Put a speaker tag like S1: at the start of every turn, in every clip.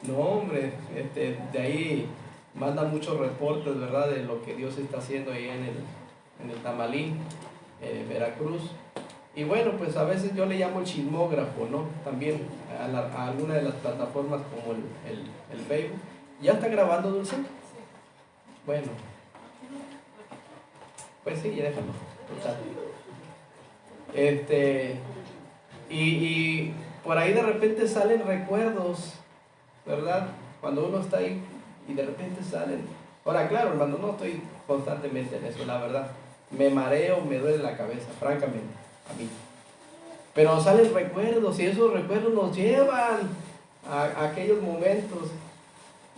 S1: No, hombre, de ahí manda muchos reportes, ¿verdad?, de lo que Dios está haciendo ahí en el Tamalín, Veracruz. Y bueno, pues a veces yo le llamo el chismógrafo, ¿no? También a alguna de las plataformas como el Facebook. ¿Ya está grabando, Dulce? Bueno, pues sí, ya déjalo. Total. Y por ahí de repente salen recuerdos, ¿verdad? Cuando uno está ahí y de repente salen. Ahora, claro, hermano, no estoy constantemente en eso, la verdad. Me mareo, me duele la cabeza, francamente, a mí. Pero salen recuerdos y esos recuerdos nos llevan a aquellos momentos.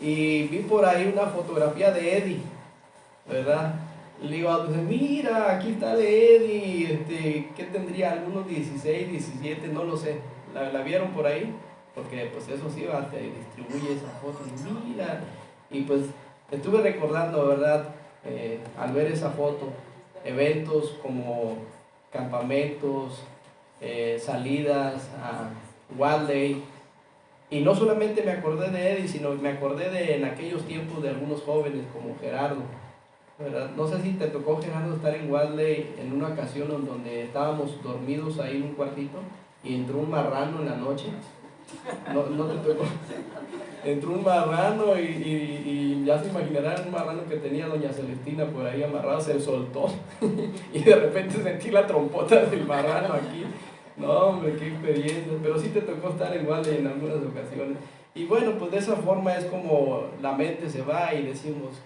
S1: Y vi por ahí una fotografía de Eddie, ¿verdad? Le digo, pues, mira, aquí está de Eddie, ¿qué tendría? Algunos 16, 17, no lo sé. ¿La vieron por ahí? Porque pues eso sí, te distribuye esa foto. Y mira, y pues estuve recordando, ¿verdad? Al ver esa foto, eventos como campamentos, salidas a Wildey. Y no solamente me acordé de Eddie, sino me acordé de en aquellos tiempos de algunos jóvenes como Gerardo, ¿verdad? No sé si te tocó, Gerardo, estar en Wadley en una ocasión en donde estábamos dormidos ahí en un cuartito y entró un marrano en la noche. No te tocó. Entró un marrano y ya se imaginarán un marrano que tenía doña Celestina por ahí amarrado, se soltó y de repente sentí la trompota del marrano aquí. No, hombre, qué experiencia. Pero sí te tocó estar en Wadley en algunas ocasiones. Y bueno, pues de esa forma es como la mente se va y decimos,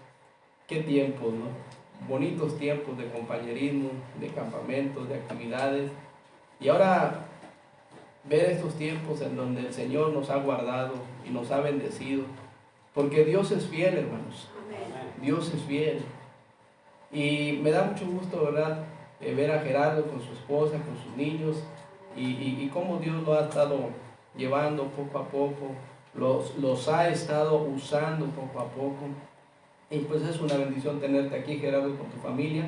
S1: qué tiempos, ¿no? Bonitos tiempos de compañerismo, de campamentos, de actividades. Y ahora ver estos tiempos en donde el Señor nos ha guardado y nos ha bendecido, porque Dios es fiel, hermanos. Dios es fiel. Y me da mucho gusto, ¿verdad?, ver a Gerardo con su esposa, con sus niños, y cómo Dios lo ha estado llevando poco a poco, los ha estado usando poco a poco. Y pues es una bendición tenerte aquí, Gerardo, con tu familia,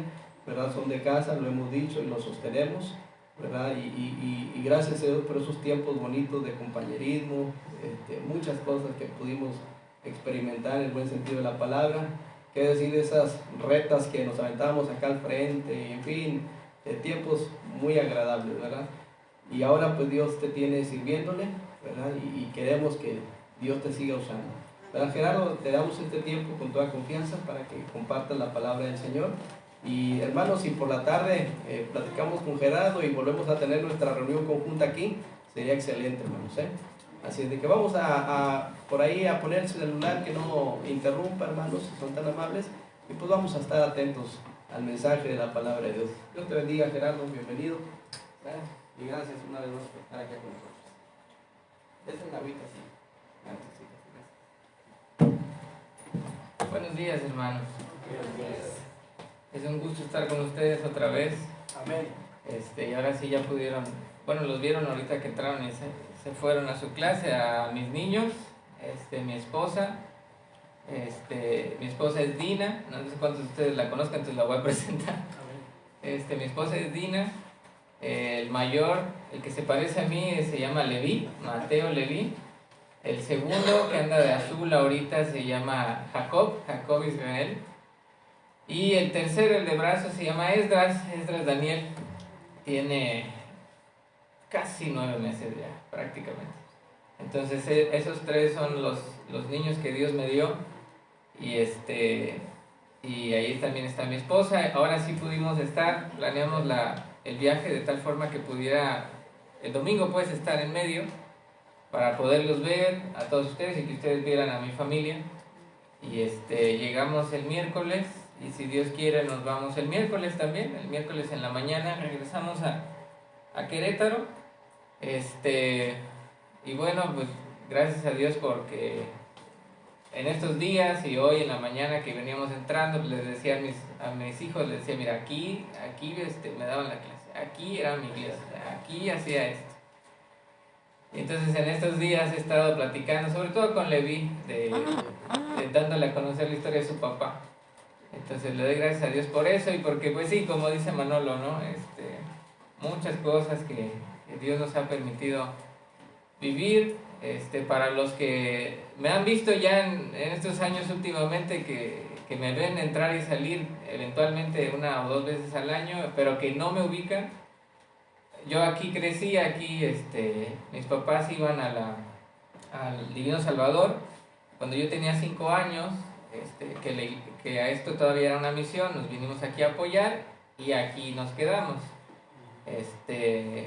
S1: ¿verdad? Son de casa, lo hemos dicho y lo sostenemos, ¿verdad? Y gracias a Dios por esos tiempos bonitos de compañerismo, muchas cosas que pudimos experimentar en el buen sentido de la palabra, qué decir de esas retas que nos aventábamos acá al frente, en fin, tiempos muy agradables, ¿verdad? Y ahora pues Dios te tiene sirviéndole, ¿verdad? Y queremos que Dios te siga usando. ¿Verdad, Gerardo? Te damos este tiempo con toda confianza para que compartas la palabra del Señor. Y hermanos, si por la tarde platicamos con Gerardo y volvemos a tener nuestra reunión conjunta aquí, sería excelente, hermanos, ¿eh? Así es de que vamos por ahí a poner el celular que no interrumpa, hermanos, si son tan amables, y pues vamos a estar atentos al mensaje de la palabra de Dios. Dios te bendiga, Gerardo, bienvenido. Y gracias una vez más por estar aquí con nosotros. Esta es la vida, sí. Gracias.
S2: Buenos días, hermanos. Es un gusto estar con ustedes otra vez.
S1: Amén.
S2: Y ahora sí ya pudieron, bueno, los vieron ahorita que entraron y se fueron a su clase, a mis niños, mi esposa. Mi esposa es Dina, no sé cuántos de ustedes la conozcan, entonces la voy a presentar. Mi esposa es Dina. El mayor, el que se parece a mí, se llama Leví, Mateo Leví. El segundo, que anda de azul ahorita, se llama Jacob Israel. Y el tercero, el de brazo, se llama Esdras Daniel. Tiene casi 9 meses ya, prácticamente. Entonces esos tres son los niños que Dios me dio. Y ahí también está mi esposa. Ahora sí pudimos estar, planeamos el viaje de tal forma que pudiera el domingo pues estar en medio, para poderlos ver a todos ustedes y que ustedes vieran a mi familia. Y llegamos el miércoles, y si Dios quiere nos vamos el miércoles también. El miércoles en la mañana regresamos a Querétaro. Y bueno, pues gracias a Dios, porque en estos días y hoy en la mañana que veníamos entrando, pues les decía a mis hijos, les decía, mira, aquí me daban la clase, aquí era mi iglesia, aquí hacía esto. Y entonces en estos días he estado platicando, sobre todo con Leví, dándole a conocer la historia de su papá. Entonces le doy gracias a Dios por eso, y porque pues sí, como dice Manolo, ¿no? Muchas cosas que Dios nos ha permitido vivir, Para los que me han visto ya en estos años últimamente, que me ven entrar y salir eventualmente 1 o 2 veces al año, pero que no me ubican, yo aquí crecí, aquí mis papás iban al Divino Salvador cuando yo tenía 5 años, que a esto todavía era una misión, nos vinimos aquí a apoyar y aquí nos quedamos.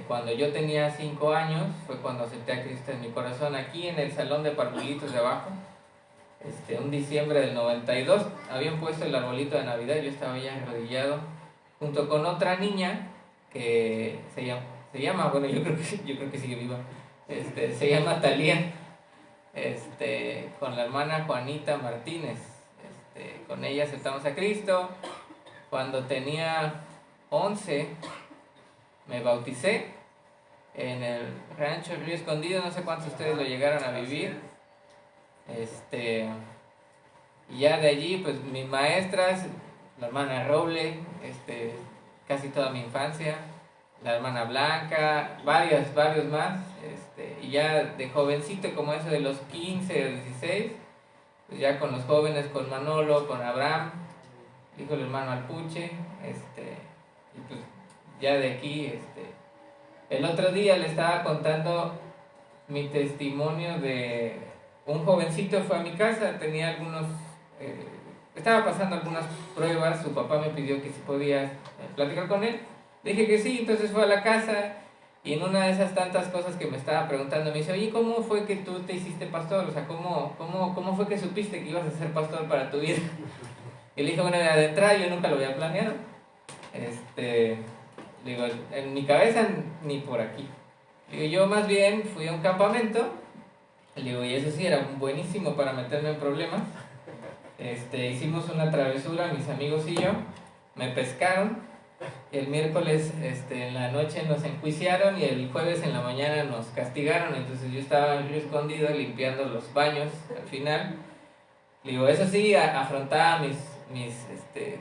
S2: Cuando yo tenía 5 años fue cuando acepté a Cristo en mi corazón, aquí en el salón de parvulitos de abajo. Un diciembre del 92 habían puesto el arbolito de Navidad, yo estaba ya arrodillado junto con otra niña que se llama, bueno, yo creo que sigue viva, se llama Talía, con la hermana Juanita Martínez. Con ella aceptamos a Cristo. Cuando tenía 11 me bauticé en el rancho Río Escondido, no sé cuántos de ustedes lo llegaron a vivir. Y ya de allí, pues mis maestras, la hermana Roble, casi toda mi infancia, la hermana Blanca, varios más, y ya de jovencito, como eso de los 15 o 16, pues ya con los jóvenes, con Manolo, con Abraham, hijo del hermano Alpuche, y pues ya de aquí, el otro día le estaba contando mi testimonio de un jovencito fue a mi casa, tenía estaba pasando algunas pruebas, su papá me pidió que si podía platicar con él, dije que sí, entonces fue a la casa y en una de esas tantas cosas que me estaba preguntando me dice, oye, ¿cómo fue que tú te hiciste pastor? O sea, ¿cómo fue que supiste que ibas a ser pastor para tu vida? Y le dije, bueno, de entrada yo nunca lo había planeado. Digo, en mi cabeza ni por aquí. Digo, yo más bien fui a un campamento. Digo, y eso sí, era buenísimo para meterme en problemas. Hicimos una travesura, mis amigos y yo. Me pescaron. El miércoles en la noche nos enjuiciaron y el jueves en la mañana nos castigaron. Entonces yo estaba en Río Escondido limpiando los baños al final. Digo, eso sí, afrontaba mis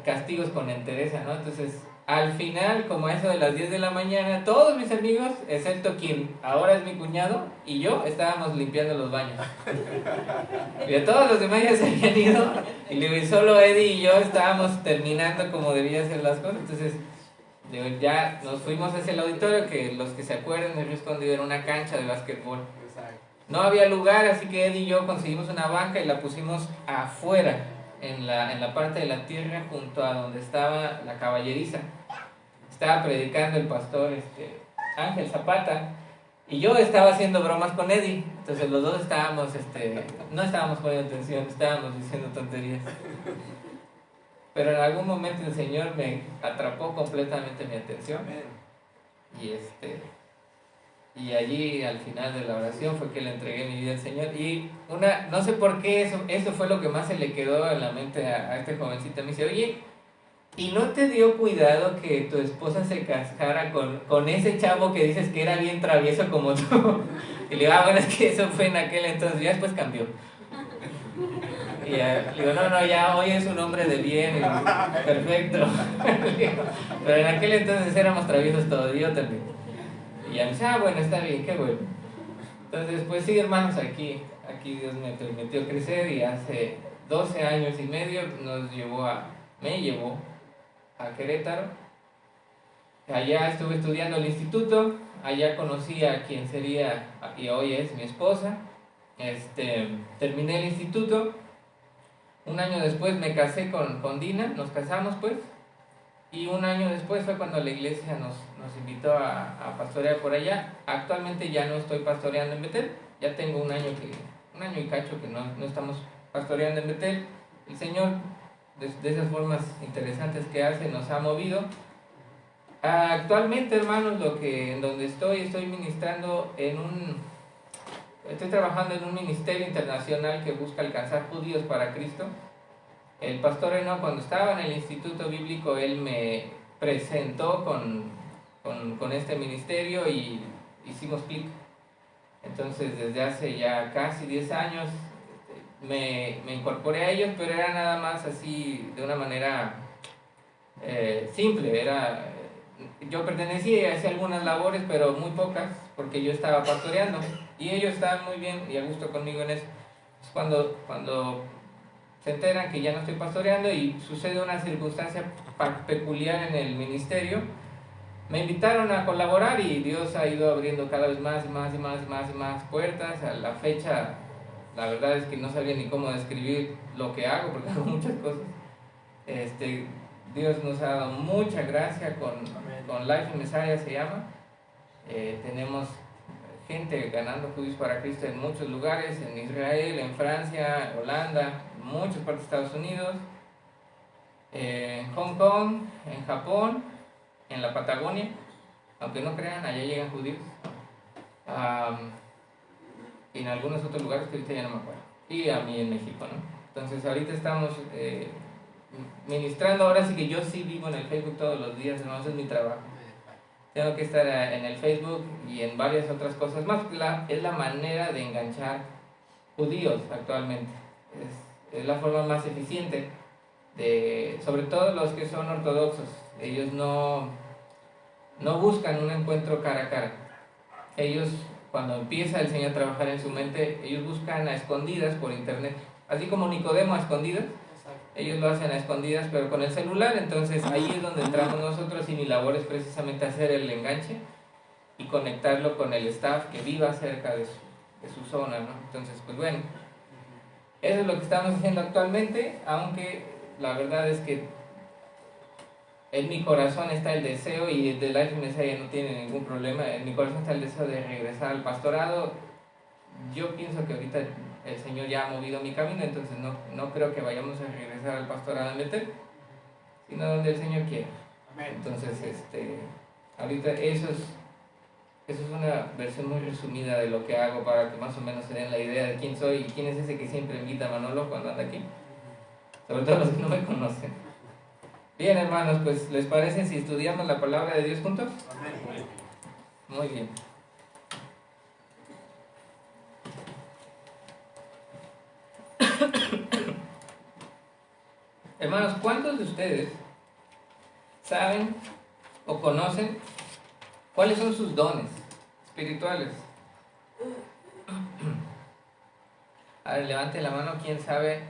S2: castigos con entereza, ¿no? Entonces, al final, como a eso de las 10 de la mañana, todos mis amigos, excepto quien ahora es mi cuñado, y yo, estábamos limpiando los baños. Y a todos los demás ya se habían ido, y solo Eddie y yo estábamos terminando como debían ser las cosas. Entonces, digo, ya nos fuimos hacia el auditorio, que los que se acuerdan, el Río Escondido era una cancha de básquetbol. No había lugar, así que Eddie y yo conseguimos una banca y la pusimos afuera, en la parte de la tierra, junto a donde estaba la caballeriza. Estaba predicando el pastor Ángel Zapata, y yo estaba haciendo bromas con Eddie. Entonces los dos estábamos, no estábamos poniendo atención, estábamos diciendo tonterías. Pero en algún momento el Señor me atrapó completamente mi atención. Y allí al final de la oración fue que le entregué mi vida al Señor. Y no sé por qué eso fue lo que más se le quedó en la mente a este jovencito. Me dice, oye, ¿y no te dio cuidado que tu esposa se casara con ese chavo que dices que era bien travieso como tú? Y le digo, bueno, es que eso fue en aquel entonces, ya después cambió. Y le digo, no, ya hoy es un hombre de bien, perfecto. Pero en aquel entonces éramos traviesos todos, y yo también. Y ya me dice, bueno, está bien, qué bueno. Entonces, pues sí, hermanos, aquí Dios me permitió crecer, y hace 12 años y medio me llevó a Querétaro. Allá estuve estudiando el instituto, allá conocí a quien sería, y hoy es mi esposa. Terminé el instituto, un año después me casé con Dina, nos casamos pues. Y un año después fue cuando la iglesia nos invitó a pastorear por allá. Actualmente ya no estoy pastoreando en Betel. Ya tengo un año y cacho que no estamos pastoreando en Betel. El Señor, de esas formas interesantes que hace, nos ha movido. Actualmente, hermanos, en donde estoy ministrando estoy trabajando en un ministerio internacional que busca alcanzar judíos para Cristo. El pastor Eno, cuando estaba en el instituto bíblico, él me presentó con este ministerio y hicimos clic. Entonces, desde hace ya casi 10 años me incorporé a ellos, pero era nada más así, de una manera simple. yo pertenecía y hacía algunas labores, pero muy pocas, porque yo estaba pastoreando. Y ellos estaban muy bien y a gusto conmigo en eso. Cuando se enteran que ya no estoy pastoreando y sucede una circunstancia peculiar en el ministerio, me invitaron a colaborar y Dios ha ido abriendo cada vez más y más y más y más y más puertas. A la fecha, la verdad es que no sabía ni cómo describir lo que hago, porque hago muchas cosas. Dios nos ha dado mucha gracia con Life in Messiah, se llama. Tenemos gente ganando judíos para Cristo en muchos lugares, en Israel, en Francia, Holanda, en muchas partes de Estados Unidos, en Hong Kong, en Japón, en la Patagonia, aunque no crean, allá llegan judíos, y en algunos otros lugares que ahorita ya no me acuerdo, y a mí en México, ¿no? Entonces ahorita estamos ministrando. Ahora sí que yo sí vivo en el Facebook todos los días, hermano, ese es mi trabajo. Tengo que estar en el Facebook y en varias otras cosas más. Es la manera de enganchar judíos actualmente. Es la forma más eficiente, sobre todo los que son ortodoxos. Ellos no buscan un encuentro cara a cara. Ellos, cuando empieza el Señor a trabajar en su mente, ellos buscan a escondidas por internet. Así como Nicodemo a escondidas, ellos lo hacen a escondidas, pero con el celular. Entonces ahí es donde entramos nosotros, y mi labor es precisamente hacer el enganche y conectarlo con el staff que viva cerca de su zona, ¿no? Entonces, pues bueno, eso es lo que estamos haciendo actualmente, aunque la verdad es que en mi corazón está el deseo, y de Life in Messiah no tiene ningún problema, en mi corazón está el deseo de regresar al pastorado. Yo pienso que ahorita el Señor ya ha movido mi camino, entonces no creo que vayamos a regresar al pastorado en Betel, sino donde el Señor quiera. Entonces, ahorita eso es una versión muy resumida de lo que hago, para que más o menos se den la idea de quién soy y quién es ese que siempre invita a Manolo cuando anda aquí, sobre todo los que no me conocen. Bien, hermanos, pues ¿les parece si estudiamos la palabra de Dios juntos? Muy bien. Hermanos, ¿cuántos de ustedes saben o conocen cuáles son sus dones espirituales? A ver, levante la mano, ¿quién sabe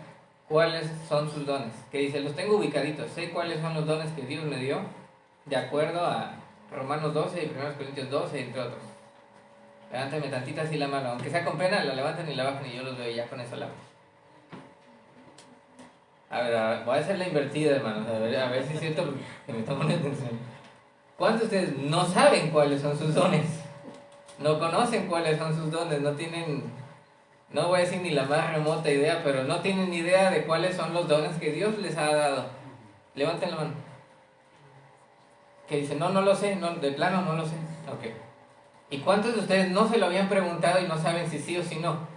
S2: cuáles son sus dones? Que dice, los tengo ubicaditos, sé cuáles son los dones que Dios me dio, de acuerdo a Romanos 12 y 1 Corintios 12, entre otros. Levántame tantita así la mano, aunque sea con pena, la levanten y la bajan y yo los veo, y ya con eso la hago. A ver, voy a hacer la invertida, hermanos, a ver si es cierto que me está poniendo atención. ¿Cuántos de ustedes no saben cuáles son sus dones? No conocen cuáles son sus dones, no tienen, no voy a decir ni la más remota idea, pero no tienen ni idea de cuáles son los dones que Dios les ha dado? Levanten la mano. Que dicen, no lo sé, no, de plano no lo sé. Ok. ¿Y cuántos de ustedes no se lo habían preguntado y no saben si sí o si no?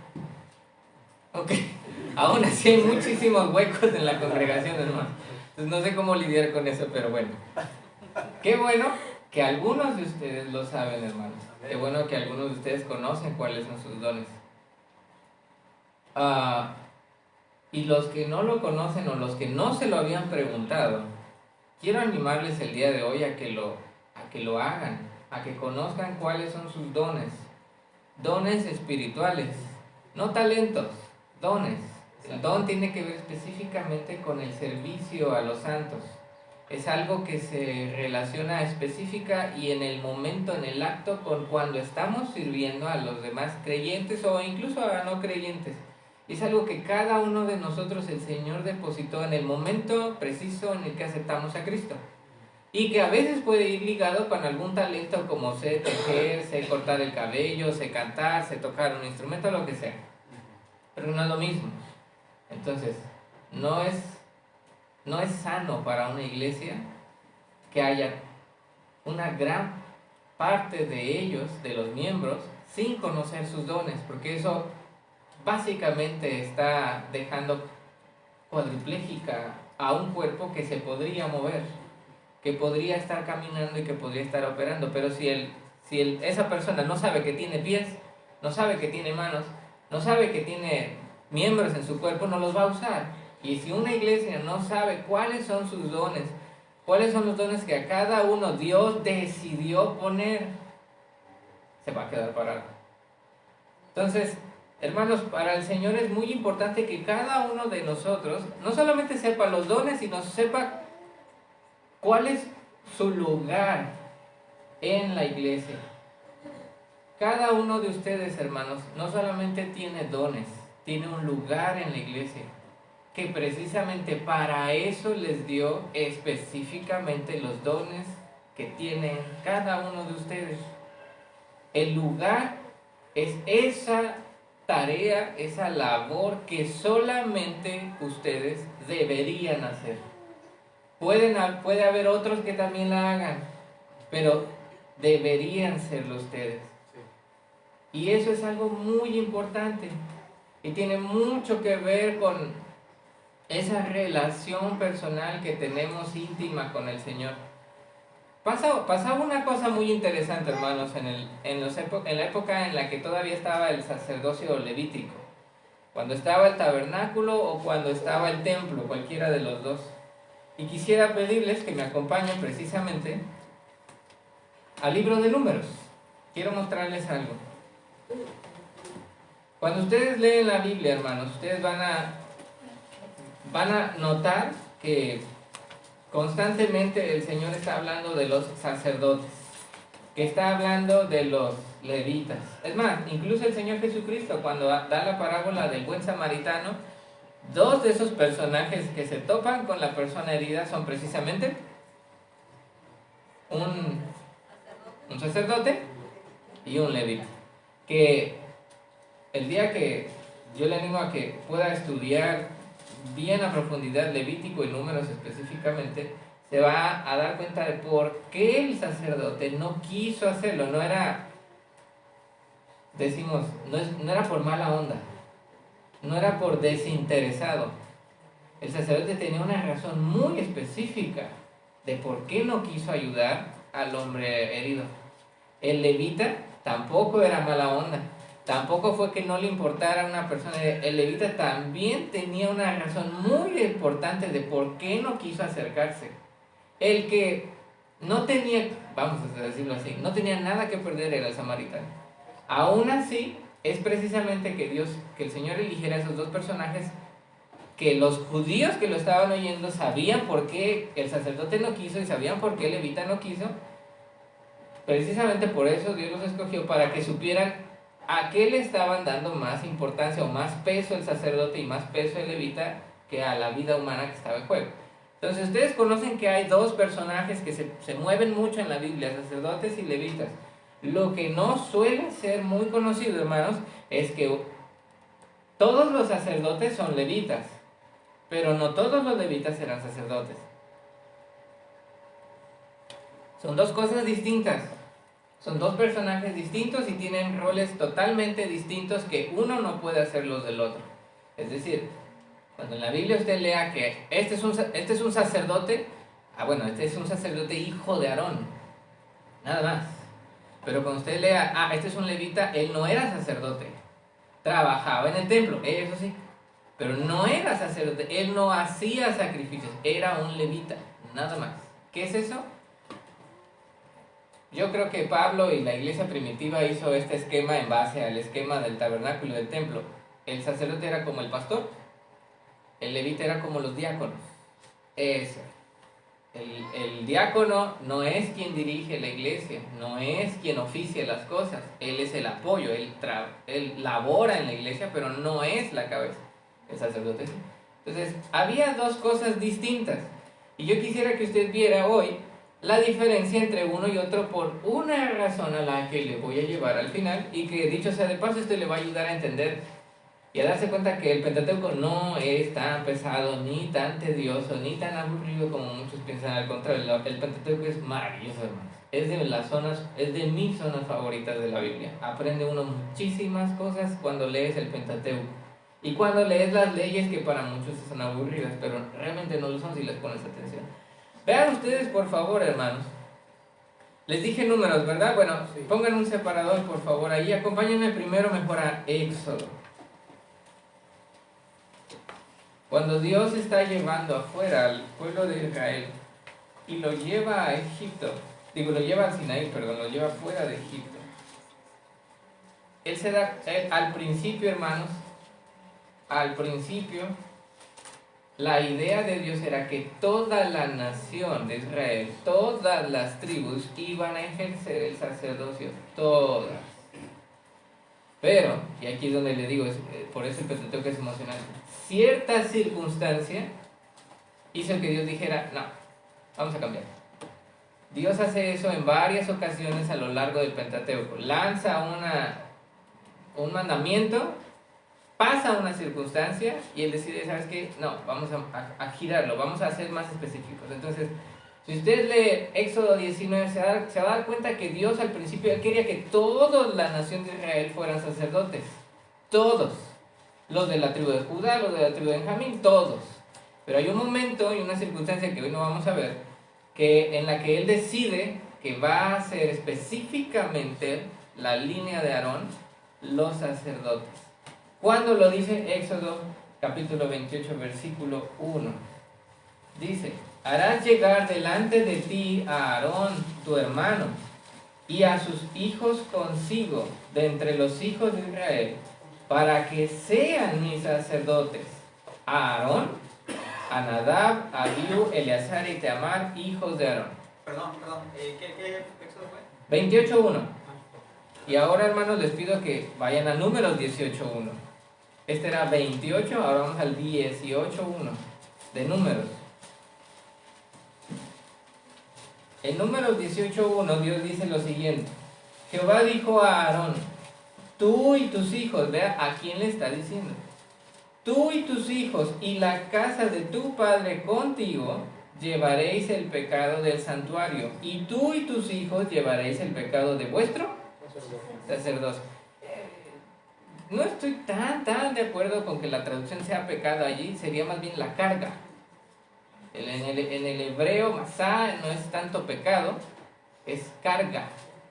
S2: Ok. Aún así hay muchísimos huecos en la congregación, hermano. Entonces no sé cómo lidiar con eso, pero bueno. Qué bueno que algunos de ustedes lo saben, hermanos. Qué bueno que algunos de ustedes conocen cuáles son sus dones. Y los que no lo conocen, o los que no se lo habían preguntado, quiero animarles el día de hoy a que lo hagan, a que conozcan cuáles son sus dones. Dones espirituales, no talentos, dones. El don tiene que ver específicamente con el servicio a los santos. Es algo que se relaciona específica y en el momento, en el acto, con cuando estamos sirviendo a los demás creyentes o incluso a no creyentes. Es algo que cada uno de nosotros el Señor depositó en el momento preciso en el que aceptamos a Cristo. Y que a veces puede ir ligado con algún talento, como sé tejer, sé cortar el cabello, sé cantar, sé tocar un instrumento, lo que sea. Pero no es lo mismo. Entonces, no es sano para una iglesia que haya una gran parte de ellos, de los miembros, sin conocer sus dones, porque eso básicamente está dejando cuadripléjica a un cuerpo que se podría mover, que podría estar caminando y que podría estar operando. Pero si esa persona no sabe que tiene pies, no sabe que tiene manos, no sabe que tiene miembros en su cuerpo, no los va a usar. Y si una iglesia no sabe cuáles son sus dones, cuáles son los dones que a cada uno Dios decidió poner, se va a quedar parado. Entonces, hermanos, para el Señor es muy importante que cada uno de nosotros no solamente sepa los dones, sino sepa cuál es su lugar en la iglesia. Cada uno de ustedes, hermanos, no solamente tiene dones, tiene un lugar en la iglesia, que precisamente para eso les dio específicamente los dones que tienen cada uno de ustedes. El lugar es esa tarea, esa labor que solamente ustedes deberían hacer. Puede haber otros que también la hagan, pero deberían serlo ustedes. Y eso es algo muy importante y tiene mucho que ver con esa relación personal que tenemos íntima con el Señor. Pasaba una cosa muy interesante, hermanos, en la época en la que todavía estaba el sacerdocio levítico, cuando estaba el tabernáculo o cuando estaba el templo, cualquiera de los dos. Y quisiera pedirles que me acompañen precisamente al libro de Números. Quiero mostrarles algo. Cuando ustedes leen la Biblia, hermanos, ustedes van a notar que constantemente el Señor está hablando de los sacerdotes, que está hablando de los levitas. Es más, incluso el Señor Jesucristo, cuando da la parábola del buen samaritano, dos de esos personajes que se topan con la persona herida son precisamente un sacerdote y un levita. Que el día que yo le animo a que pueda estudiar bien a profundidad Levítico y Números específicamente, se va a dar cuenta de por qué el sacerdote no quiso hacerlo. No era, no era por mala onda, no era por desinteresado. El sacerdote tenía una razón muy específica de por qué no quiso ayudar al hombre herido. El levita tampoco era mala onda, tampoco fue que no le importara a una persona. El levita también tenía una razón muy importante de por qué no quiso acercarse. El que no tenía, vamos a decirlo así, no tenía nada que perder era el samaritano. Aún así, es precisamente que el Señor eligiera a esos dos personajes, que los judíos que lo estaban oyendo sabían por qué el sacerdote no quiso y sabían por qué el levita no quiso. Precisamente por eso Dios los escogió, para que supieran a qué le estaban dando más importancia o más peso el sacerdote y más peso el levita que a la vida humana que estaba en juego. Entonces ustedes conocen que hay dos personajes que se mueven mucho en la Biblia, sacerdotes y levitas. Lo que no suele ser muy conocido, hermanos, es que todos los sacerdotes son levitas, pero no todos los levitas eran sacerdotes. Son dos cosas distintas. Son dos personajes distintos y tienen roles totalmente distintos que uno no puede hacer los del otro. Es decir, cuando en la Biblia usted lea que este es un sacerdote, este es un sacerdote hijo de Aarón, nada más. Pero cuando usted lea, este es un levita, él no era sacerdote, trabajaba en el templo, eso sí, pero no era sacerdote, él no hacía sacrificios, era un levita, nada más. ¿Qué es eso? Yo creo que Pablo y la iglesia primitiva hizo este esquema en base al esquema del tabernáculo y del templo. El sacerdote era como el pastor, el levita era como los diáconos. Eso. El diácono no es quien dirige la iglesia, no es quien oficia las cosas, él es el apoyo, él labora en la iglesia, pero no es la cabeza. El sacerdote sí. Entonces, había dos cosas distintas. Y yo quisiera que usted viera hoy la diferencia entre uno y otro por una razón a la que le voy a llevar al final, y que, dicho sea de paso, esto le va a ayudar a entender y a darse cuenta que el Pentateuco no es tan pesado, ni tan tedioso, ni tan aburrido como muchos piensan. Al contrario, el Pentateuco es maravilloso, hermanos. Es de mis zonas favoritas de la Biblia. Aprende uno muchísimas cosas cuando lees el Pentateuco. Y cuando lees las leyes, que para muchos son aburridas, pero realmente no lo son si les pones atención. Vean ustedes, por favor, hermanos. Les dije números, ¿verdad? Bueno, sí. Pongan un separador, por favor, ahí. Acompáñenme primero mejor a Éxodo. Cuando Dios está llevando afuera al pueblo de Israel y lo lleva a Egipto, lo lleva al Sinaí, perdón, lo lleva fuera de Egipto. Al principio, hermanos, al principio, la idea de Dios era que toda la nación de Israel, todas las tribus iban a ejercer el sacerdocio, todas. Pero, y aquí es donde le digo, por eso el Pentateuco es emocionante, cierta circunstancia hizo que Dios dijera, no, vamos a cambiar. Dios hace eso en varias ocasiones a lo largo del Pentateuco. Lanza un mandamiento, pasa una circunstancia y él decide, ¿sabes qué? No, vamos a girarlo, vamos a ser más específicos. Entonces, si usted lee Éxodo 19, se va a dar cuenta que Dios al principio él quería que toda la nación de Israel fueran sacerdotes. Todos. Los de la tribu de Judá, los de la tribu de Benjamín, todos. Pero hay un momento y una circunstancia que hoy no vamos a ver, en la que él decide que va a ser específicamente la línea de Aarón, los sacerdotes. ¿Cuándo lo dice? Éxodo capítulo 28, versículo 1. Dice, harás llegar delante de ti a Aarón, tu hermano, y a sus hijos consigo, de entre los hijos de Israel, para que sean mis sacerdotes. A Aarón, a Nadab, a Abiú, Eleazar y Itamar, hijos de Aarón.
S3: Perdón, ¿qué Éxodo fue?
S2: 28.1. Y ahora, hermanos, les pido que vayan a Números 18.1. Este era 28, ahora vamos al 18.1 de Números. En Números 18.1 Dios dice lo siguiente. Jehová dijo a Aarón, tú y tus hijos, vea a quién le está diciendo. Tú y tus hijos y la casa de tu padre contigo llevaréis el pecado del santuario, y tú y tus hijos llevaréis el pecado de vuestro sacerdocio. No estoy tan de acuerdo con que la traducción sea pecado allí, sería más bien la carga. En el hebreo, masá, no es tanto pecado, es carga,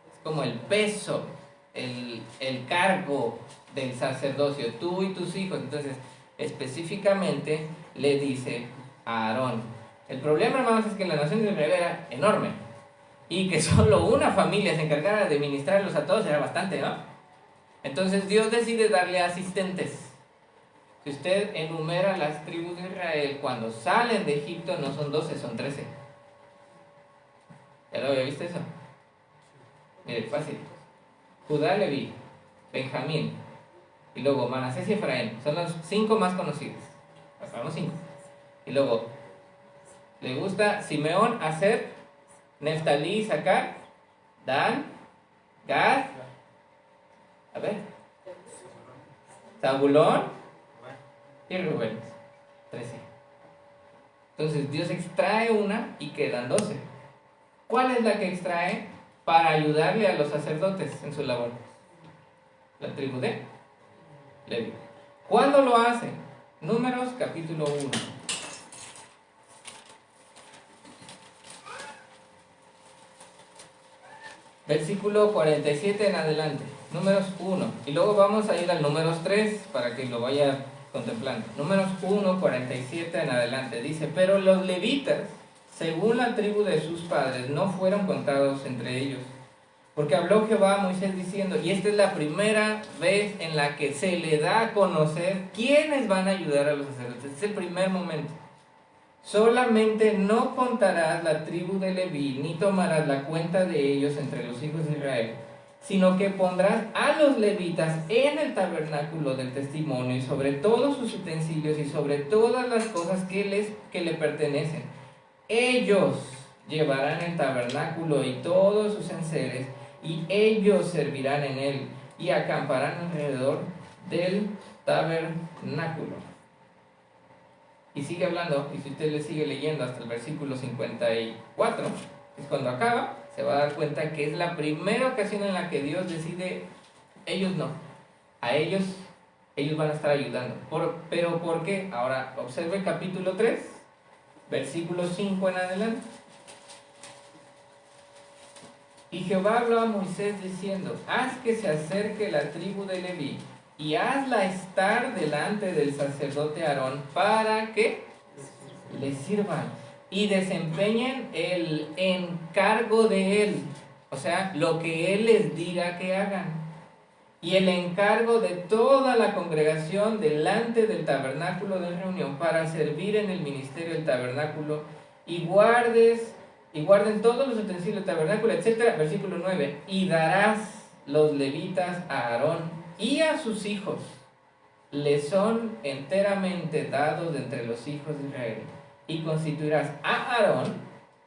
S2: es como el peso, el cargo del sacerdocio, tú y tus hijos. Entonces, específicamente le dice a Aarón. El problema, hermanos, es que la nación de Israel era enorme y que solo una familia se encargara de ministrarlos a todos era bastante, ¿no? Entonces Dios decide darle asistentes. Si usted enumera las tribus de Israel cuando salen de Egipto, no son 12, son 13. ¿Ya lo había visto eso? Mire, fácil. Judá, Leví, Benjamín, y luego Manasés y Efraín. Son los 5 más conocidos. Hasta los 5. Y luego, le gusta Simeón, Aser, Neftalí, Isaacar, Dan, Gad, a ver, Zabulón y Rubén. 13. Entonces Dios extrae una y quedan 12. ¿Cuál es la que extrae para ayudarle a los sacerdotes en su labor? La tribu de Leví. ¿Cuándo lo hace? Números capítulo 1. Versículo 47 en adelante. Números 1. Y luego vamos a ir al números 3 para que lo vaya contemplando. Números 1, 47 en adelante. Dice, pero los levitas, según la tribu de sus padres, no fueron contados entre ellos. Porque habló Jehová a Moisés diciendo, y esta es la primera vez en la que se le da a conocer quiénes van a ayudar a los sacerdotes. Este es el primer momento. Solamente no contarás la tribu de Leví, ni tomarás la cuenta de ellos entre los hijos de Israel, sino que pondrás a los levitas en el tabernáculo del testimonio y sobre todos sus utensilios y sobre todas las cosas que le pertenecen. Ellos llevarán el tabernáculo y todos sus enseres, y ellos servirán en él y acamparán alrededor del tabernáculo. Y sigue hablando, y si usted le sigue leyendo hasta el versículo 54, es cuando acaba, se va a dar cuenta que es la primera ocasión en la que Dios decide, ellos no, a ellos van a estar ayudando. ¿Pero por qué? Ahora observe el capítulo 3, versículo 5 en adelante. Y Jehová habló a Moisés diciendo, haz que se acerque la tribu de Leví, y hazla estar delante del sacerdote Aarón para que le sirvan. y desempeñen el encargo de él, o sea, lo que él les diga que hagan, y el encargo de toda la congregación delante del tabernáculo de reunión para servir en el ministerio del tabernáculo, y guarden todos los utensilios del tabernáculo, etc. Versículo 9, y darás los levitas a Aarón y a sus hijos, les son enteramente dados de entre los hijos de Israel, y constituirás a Aarón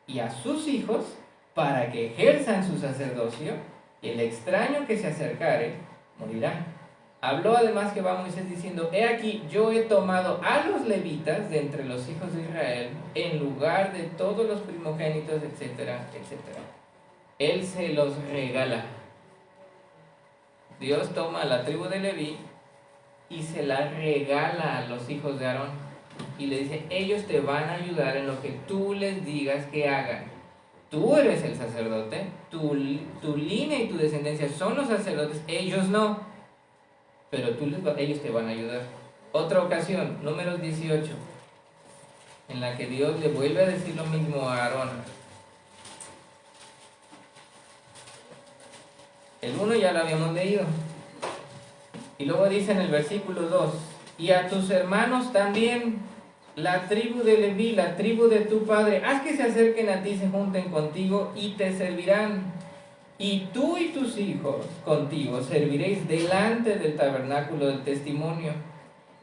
S2: y a sus hijos para que ejerzan su sacerdocio, y el extraño que se acercare morirá. Habló además Jehová a Moisés diciendo: he aquí, yo he tomado a los levitas de entre los hijos de Israel en lugar de todos los primogénitos, etcétera, etcétera. Él se los regala. Dios toma a la tribu de Leví y se la regala a los hijos de Aarón, y le dice: ellos te van a ayudar en lo que tú les digas que hagan. Tú eres el sacerdote, tu línea y tu descendencia son los sacerdotes, ellos no, pero ellos te van a ayudar. Otra ocasión, Números 18, en la que Dios le vuelve a decir lo mismo a Aarón. El 1 ya lo habíamos leído. Y luego dice en el versículo 2: y a tus hermanos también, la tribu de Leví, la tribu de tu padre, haz que se acerquen a ti, se junten contigo y te servirán. Y tú y tus hijos contigo serviréis delante del tabernáculo del testimonio,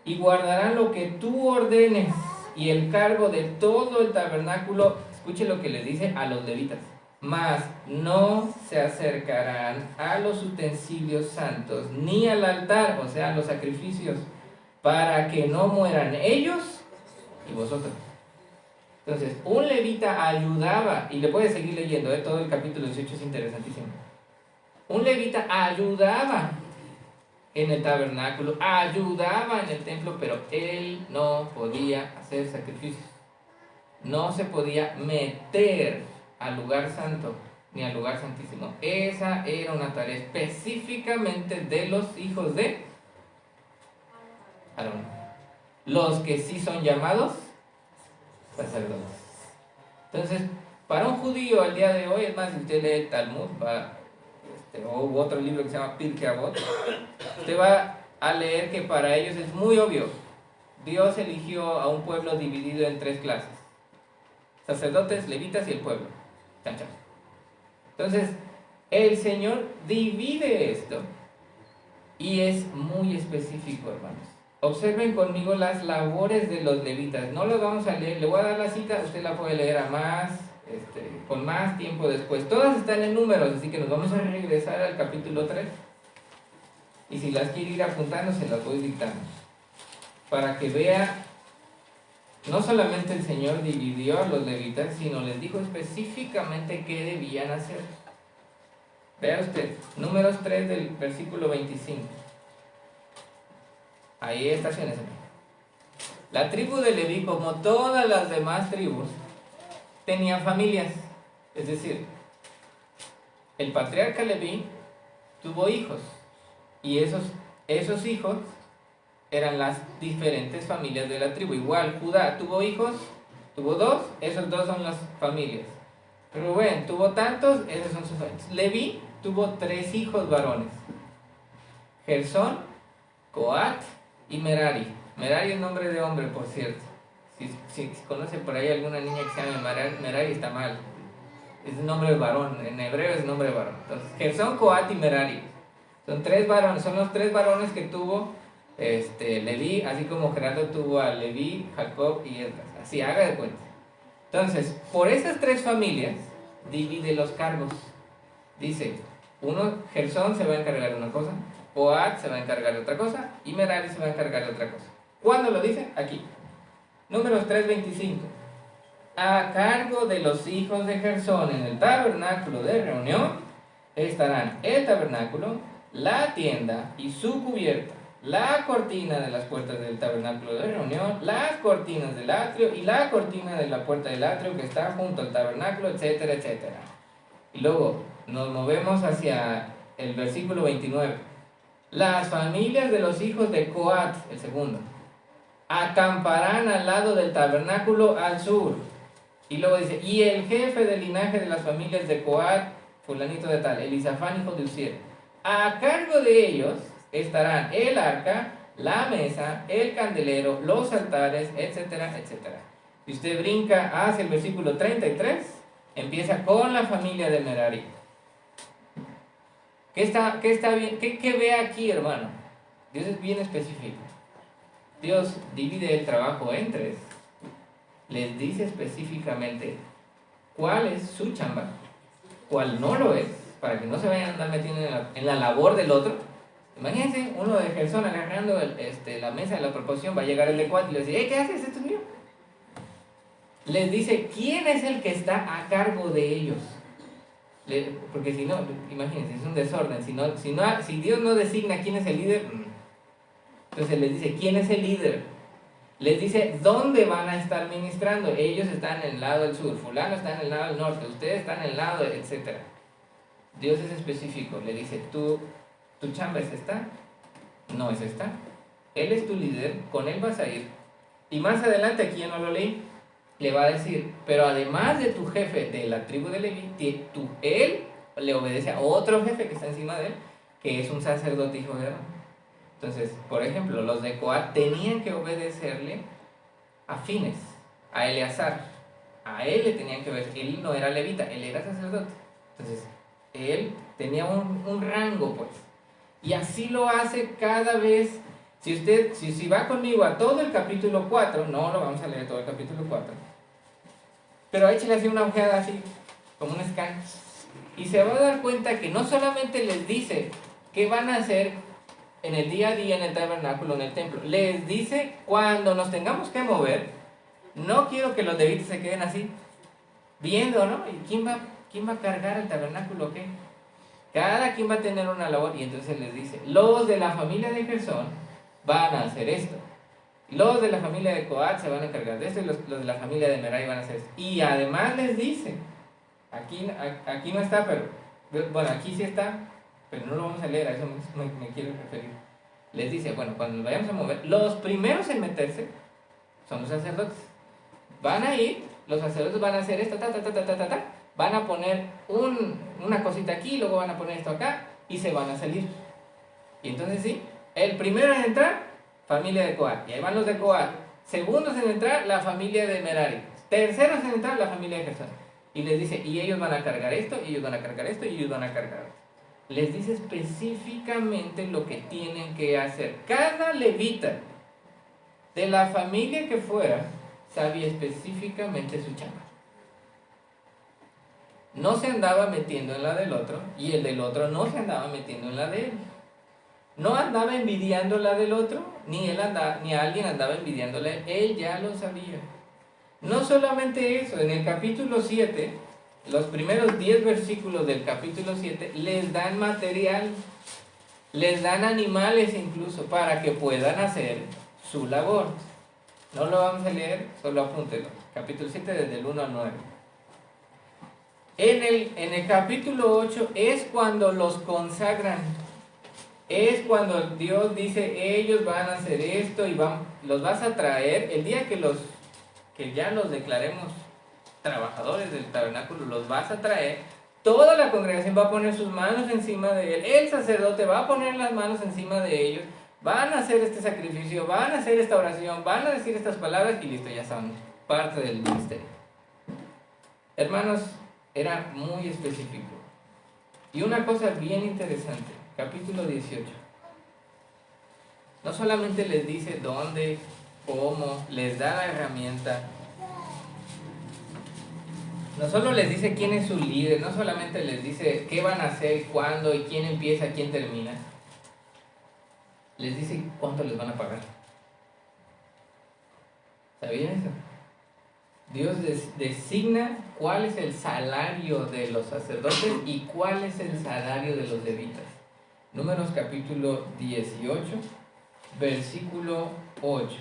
S2: y guardarán lo que tú ordenes, y el cargo de todo el tabernáculo. Escuche lo que les dice a los levitas: mas no se acercarán a los utensilios santos, ni al altar, o sea, a los sacrificios, para que no mueran ellos y vosotros. Entonces, un levita ayudaba, y le puedes seguir leyendo, todo el capítulo 18 es interesantísimo. Un levita ayudaba en el tabernáculo, ayudaba en el templo, pero él no podía hacer sacrificios. No se podía meter al lugar santo ni al lugar santísimo. Esa era una tarea específicamente de los hijos de Aarón, los que sí son llamados sacerdotes. Entonces, para un judío al día de hoy, es más, si usted lee el Talmud, o otro libro que se llama Pirkei Avot, usted va a leer que para ellos es muy obvio. Dios eligió a un pueblo dividido en 3 clases: sacerdotes, levitas y el pueblo. Chan, chan. Entonces, el Señor divide esto y es muy específico, hermanos. Observen conmigo las labores de los levitas. No lo vamos a leer, le voy a dar la cita, usted la puede leer con más tiempo después. Todas están en Números, así que nos vamos a regresar al capítulo 3. Y si las quiere ir apuntando, se las voy dictando, para que vea. No solamente el Señor dividió a los levitas, sino les dijo específicamente qué debían hacer. Vea usted, Números 3 del versículo 25. Ahí estaciones. La tribu de Leví, como todas las demás tribus, tenía familias. Es decir, el patriarca Leví tuvo hijos, y esos hijos eran las diferentes familias de la tribu. Igual, Judá tuvo hijos, tuvo 2, esos 2 son las familias. Rubén tuvo tantos, esos son sus familias. Leví tuvo 3 hijos varones: Gersón, Coat y Merari. Merari es nombre de hombre, por cierto. Si conoce por ahí alguna niña que se llama Merari, está mal. Es nombre de varón, en hebreo es nombre de varón. Entonces, Gersón, Coat y Merari son 3 varones, son los 3 varones que tuvo Leví, así como Gerardo tuvo a Leví, Jacob y Esdras. Así, haga de cuenta. Entonces, por esas 3 familias divide los cargos. Dice, Gersón se va a encargar de una cosa, Coat se va a encargar de otra cosa, y Merari se va a encargar de otra cosa. ¿Cuándo lo dice? Aquí. Números 3:25. A cargo de los hijos de Gersón en el tabernáculo de reunión estarán el tabernáculo, la tienda y su cubierta, la cortina de las puertas del tabernáculo de reunión, las cortinas del atrio y la cortina de la puerta del atrio que está junto al tabernáculo, etcétera, etcétera. Y luego nos movemos hacia el versículo 29. Las familias de los hijos de Coat, el segundo, acamparán al lado del tabernáculo al sur, Y luego dice, y el jefe del linaje de las familias de Coat, fulanito de tal, Elisafán, hijo de Uziel. A cargo de ellos estarán el arca, la mesa, el candelero, los altares, etcétera, etcétera. Si usted brinca hacia el versículo 33, empieza con la familia de Merari. ¿Qué ve aquí, hermano? Dios es bien específico. Dios divide el trabajo en tres. Les dice específicamente cuál es su chamba, cuál no lo es, para que no se vayan a andar metiendo en la labor del otro. Imagínense, uno de Gersón agarrando la mesa de la proposición, va a llegar el de Coat y le dice, ¿qué haces? Esto es mío. Les dice quién es el que está a cargo de ellos. Porque si no, imagínense, es un desorden. Si Dios no designa quién es el líder, entonces les dice quién es el líder. Les dice dónde van a estar ministrando. Ellos están en el lado del sur, fulano está en el lado del norte, ustedes están en el lado, etc. Dios es específico. Le dice, tu chamba es esta, no es esta. Él es tu líder, con él vas a ir. Y más adelante, aquí ya no lo leí, le va a decir, pero además de tu jefe de la tribu de Leví, él le obedece a otro jefe que está encima de él, que es un sacerdote hijo de Aarón. Entonces, por ejemplo, los de Coat tenían que obedecerle a Fines, a Eleazar. A él le tenían que obedecer. Él no era levita, él era sacerdote. Entonces, él tenía un rango, pues. Y así lo hace cada vez. Si va conmigo a todo el capítulo 4, no lo vamos a leer todo el capítulo 4, pero échale así una ojeada así, como un scan, y se va a dar cuenta que no solamente les dice qué van a hacer en el día a día, en el tabernáculo, en el templo, les dice cuando nos tengamos que mover. No quiero que los levitas se queden así, viendo, ¿no? ¿Y quién va a cargar el tabernáculo o qué? Cada quien va a tener una labor, y entonces les dice, los de la familia de Gersón van a hacer esto. Los de la familia de Coat se van a encargar de esto, y los de la familia de Merari van a hacer esto. Y además les dice, aquí no está, pero, bueno, aquí sí está, pero no lo vamos a leer, a eso me quiero referir. Les dice, bueno, cuando nos vayamos a mover, los primeros en meterse son los sacerdotes. Van a ir, los sacerdotes van a hacer esto, van a poner una cosita aquí, luego van a poner esto acá, y se van a salir. Y entonces sí, el primero en entrar, familia de Coat, y ahí van los de Coat. Segundos en entrar, la familia de Merari. Terceros en entrar, la familia de Gersón. Y les dice, y ellos van a cargar esto, y ellos van a cargar esto, y ellos van a cargar esto. Les dice específicamente lo que tienen que hacer. Cada levita, de la familia que fuera, sabía específicamente su chamba. No se andaba metiendo en la del otro, y el del otro no se andaba metiendo en la de él. No andaba envidiando la del otro, ni alguien andaba envidiándole, él ya lo sabía. No solamente eso, en el capítulo 7, los primeros 10 versículos del capítulo 7, les dan material, les dan animales incluso, para que puedan hacer su labor. No lo vamos a leer, solo apúntelo. Capítulo 7 desde el 1 al 9. En el capítulo 8 es cuando los consagran. Es cuando Dios dice, ellos van a hacer esto y los vas a traer. El día que ya los declaremos trabajadores del tabernáculo, los vas a traer. Toda la congregación va a poner sus manos encima de él. El sacerdote va a poner las manos encima de ellos. Van a hacer este sacrificio, van a hacer esta oración, van a decir estas palabras y listo, ya son parte del ministerio. Hermanos, era muy específico. Y una cosa bien interesante, capítulo 18. No solamente les dice dónde, cómo, les da la herramienta. No solo les dice quién es su líder, no solamente les dice qué van a hacer, cuándo y quién empieza, quién termina. Les dice cuánto les van a pagar. ¿Sabían eso? Dios designa cuál es el salario de los sacerdotes y cuál es el salario de los levitas. Números capítulo 18, versículo 8.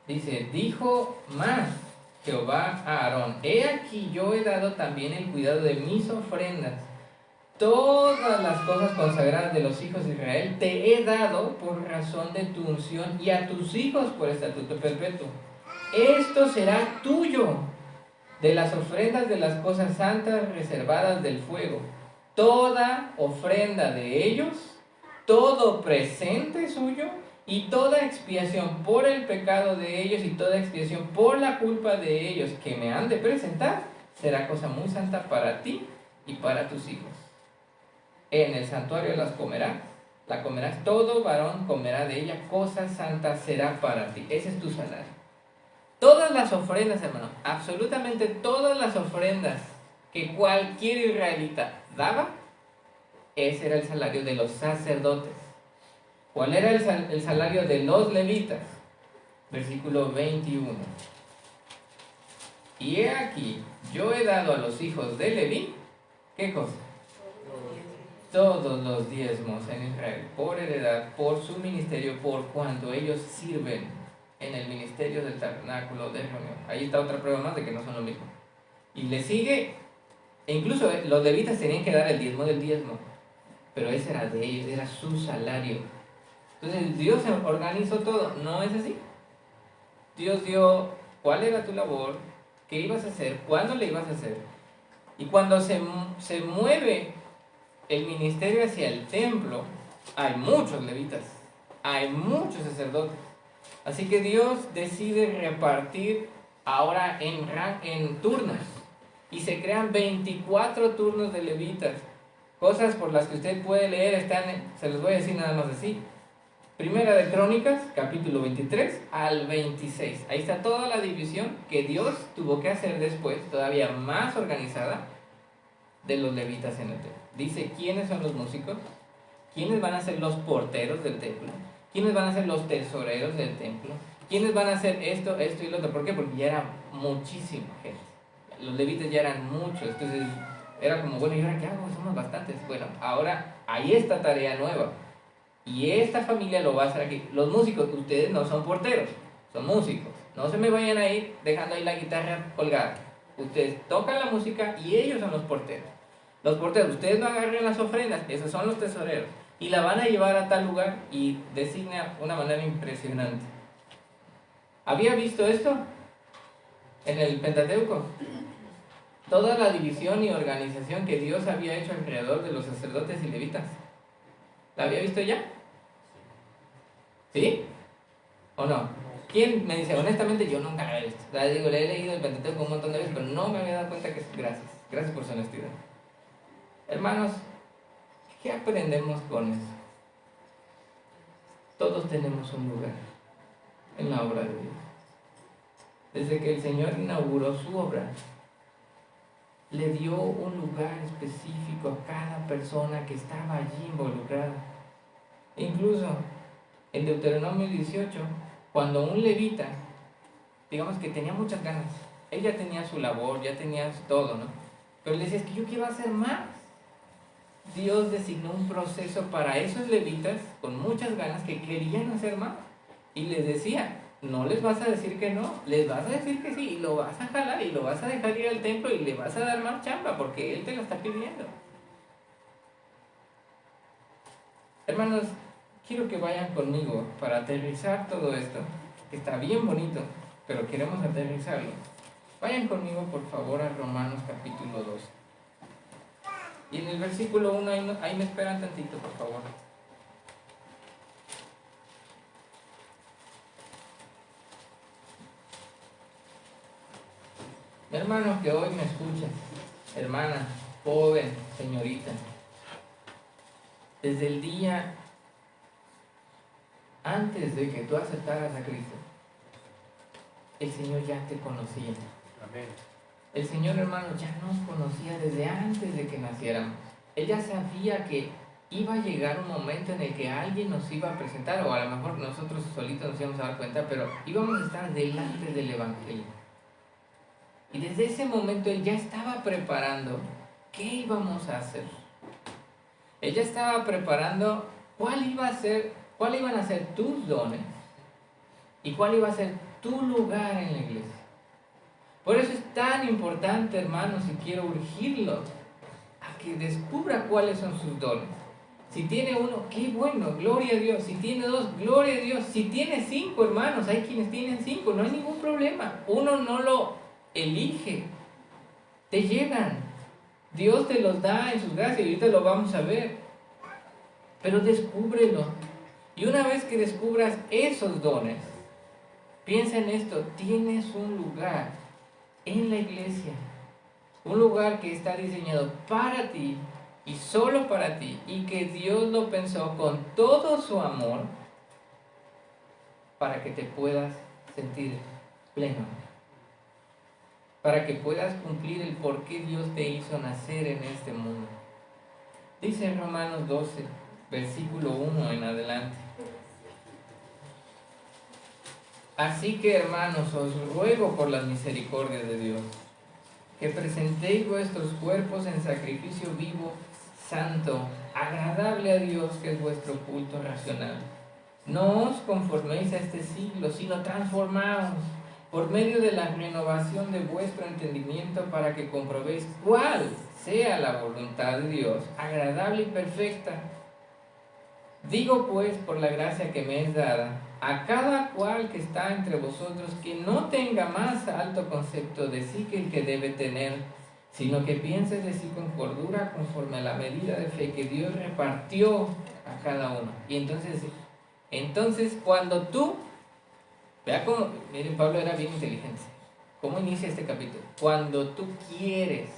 S2: Dice, dijo más Jehová a Aarón, he aquí yo he dado también el cuidado de mis ofrendas. Todas las cosas consagradas de los hijos de Israel te he dado por razón de tu unción y a tus hijos por estatuto perpetuo. esto será tuyo, de las ofrendas de las cosas santas reservadas del fuego. Toda ofrenda de ellos, todo presente suyo, y toda expiación por el pecado de ellos y toda expiación por la culpa de ellos que me han de presentar, será cosa muy santa para ti y para tus hijos. En el santuario la comerás, todo varón comerá de ella, cosa santa será para ti. Ese es tu salario. Todas las ofrendas, hermano, absolutamente todas las ofrendas que cualquier israelita daba, ese era el salario de los sacerdotes. ¿Cuál era el salario de los levitas? Versículo 21. Y he aquí, yo he dado a los hijos de Leví, ¿qué cosa? Todos los diezmos en Israel, por heredad, por su ministerio, por cuanto ellos sirven en el ministerio del tabernáculo de reunión. Ahí está otra prueba más de que no son lo mismo. Y le sigue, e incluso los levitas tenían que dar el diezmo del diezmo, pero ese era de ellos, era su salario. Entonces Dios organizó todo, ¿no es así? Dios dio cuál era tu labor, qué ibas a hacer, cuándo le ibas a hacer. Y cuando se mueve el ministerio hacia el templo, hay muchos levitas, hay muchos sacerdotes. Así que Dios decide repartir ahora en turnos. Y se crean 24 turnos de levitas. Cosas por las que usted puede leer, se los voy a decir nada más así. Primera de Crónicas, capítulo 23 al 26. Ahí está toda la división que Dios tuvo que hacer después, todavía más organizada, de los levitas en el templo. Dice quiénes son los músicos, quiénes van a ser los porteros del templo, quiénes van a ser los tesoreros del templo, quiénes van a hacer esto y lo otro. ¿Por qué? Porque ya era muchísima gente. Los levitas ya eran muchos, entonces era como, bueno, ¿y ahora qué hago? Somos bastantes. Bueno, ahora hay esta tarea nueva. Y esta familia lo va a hacer aquí. Los músicos, ustedes no son porteros, son músicos. No se me vayan a ir dejando ahí la guitarra colgada. Ustedes tocan la música y ellos son los porteros. Los porteros, ustedes no agarren las ofrendas, esos son los tesoreros. Y la van a llevar a tal lugar y designa una manera impresionante. ¿Había visto esto en el Pentateuco? Toda la división y organización que Dios había hecho alrededor de los sacerdotes y levitas. ¿La había visto ya? ¿Sí? ¿O no? ¿Quién me dice, honestamente, yo nunca la he visto? Le he leído el Pentateuco un montón de veces, pero no me había dado cuenta que es gracias. Gracias por su honestidad. Hermanos, ¿qué aprendemos con eso? Todos tenemos un lugar en la obra de Dios. Desde que el Señor inauguró su obra, le dio un lugar específico a cada persona que estaba allí involucrada. Incluso en Deuteronomio 18, cuando un levita, digamos que tenía muchas ganas, él ya tenía su labor, ya tenía todo, ¿no? Pero le decía, es que yo quiero hacer más. Dios designó un proceso para esos levitas con muchas ganas que querían hacer más. Y les decía, no les vas a decir que no, les vas a decir que sí, y lo vas a jalar y lo vas a dejar ir al templo y le vas a dar más chamba porque Él te lo está pidiendo. Hermanos, quiero que vayan conmigo para aterrizar todo esto, que está bien bonito, pero queremos aterrizarlo. Vayan conmigo por favor a Romanos capítulo 2. Y en el versículo 1, ahí me esperan tantito, por favor. Hermano que hoy me escucha, hermana, joven, señorita, desde el día antes de que tú aceptaras a Cristo, el Señor ya te conocía.
S4: Amén.
S2: El Señor, hermano, ya nos conocía desde antes de que naciéramos. Él ya sabía que iba a llegar un momento en el que alguien nos iba a presentar, o a lo mejor nosotros solitos nos íbamos a dar cuenta, pero íbamos a estar delante del Evangelio. Y desde ese momento Él ya estaba preparando qué íbamos a hacer. Él ya estaba preparando cuál iban a ser tus dones y cuál iba a ser tu lugar en la iglesia. Por eso es tan importante, hermanos, y quiero urgirlos a que descubra cuáles son sus dones. Si tiene uno, qué bueno, gloria a Dios. Si tiene dos, gloria a Dios. Si tiene 5, hermanos, hay quienes tienen 5, no hay ningún problema. Uno no lo elige, te llegan. Dios te los da en sus gracias y ahorita lo vamos a ver. Pero descúbrelo. Y una vez que descubras esos dones, piensa en esto, tienes un lugar en la iglesia, un lugar que está diseñado para ti y solo para ti, y que Dios lo pensó con todo su amor para que te puedas sentir pleno, para que puedas cumplir el por qué Dios te hizo nacer en este mundo. Dice en Romanos 12, versículo 1 en adelante: así que, hermanos, os ruego por las misericordias de Dios, que presentéis vuestros cuerpos en sacrificio vivo, santo, agradable a Dios, que es vuestro culto racional. No os conforméis a este siglo, sino transformaos por medio de la renovación de vuestro entendimiento, para que comprobéis cuál sea la voluntad de Dios, agradable y perfecta. Digo pues, por la gracia que me es dada, a cada cual que está entre vosotros, que no tenga más alto concepto de sí que el que debe tener, sino que piense de sí con cordura, conforme a la medida de fe que Dios repartió a cada uno. Y entonces cuando tú, vea cómo, miren, Pablo era bien inteligente. ¿Cómo inicia este capítulo? Cuando tú quieres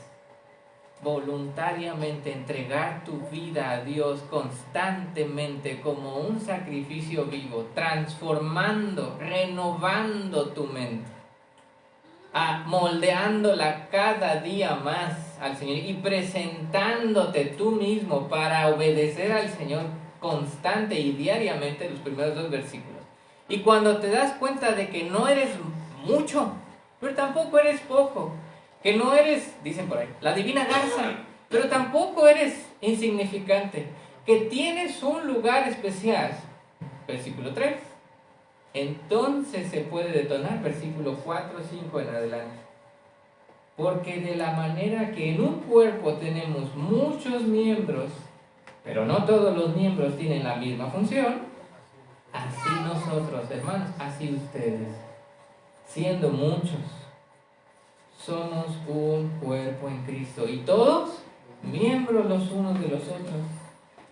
S2: voluntariamente entregar tu vida a Dios constantemente como un sacrificio vivo, transformando, renovando tu mente, moldeándola cada día más al Señor y presentándote tú mismo para obedecer al Señor constante y diariamente, los primeros 2 versículos. Y cuando te das cuenta de que no eres mucho, pero tampoco eres poco, que no eres, dicen por ahí, la divina garza, pero tampoco eres insignificante, que tienes un lugar especial, versículo 3, entonces se puede detonar, versículo 4, 5 en adelante. Porque de la manera que en un cuerpo tenemos muchos miembros, pero no todos los miembros tienen la misma función, así nosotros, hermanos, así ustedes, siendo muchos, somos un cuerpo en Cristo y todos miembros los unos de los otros.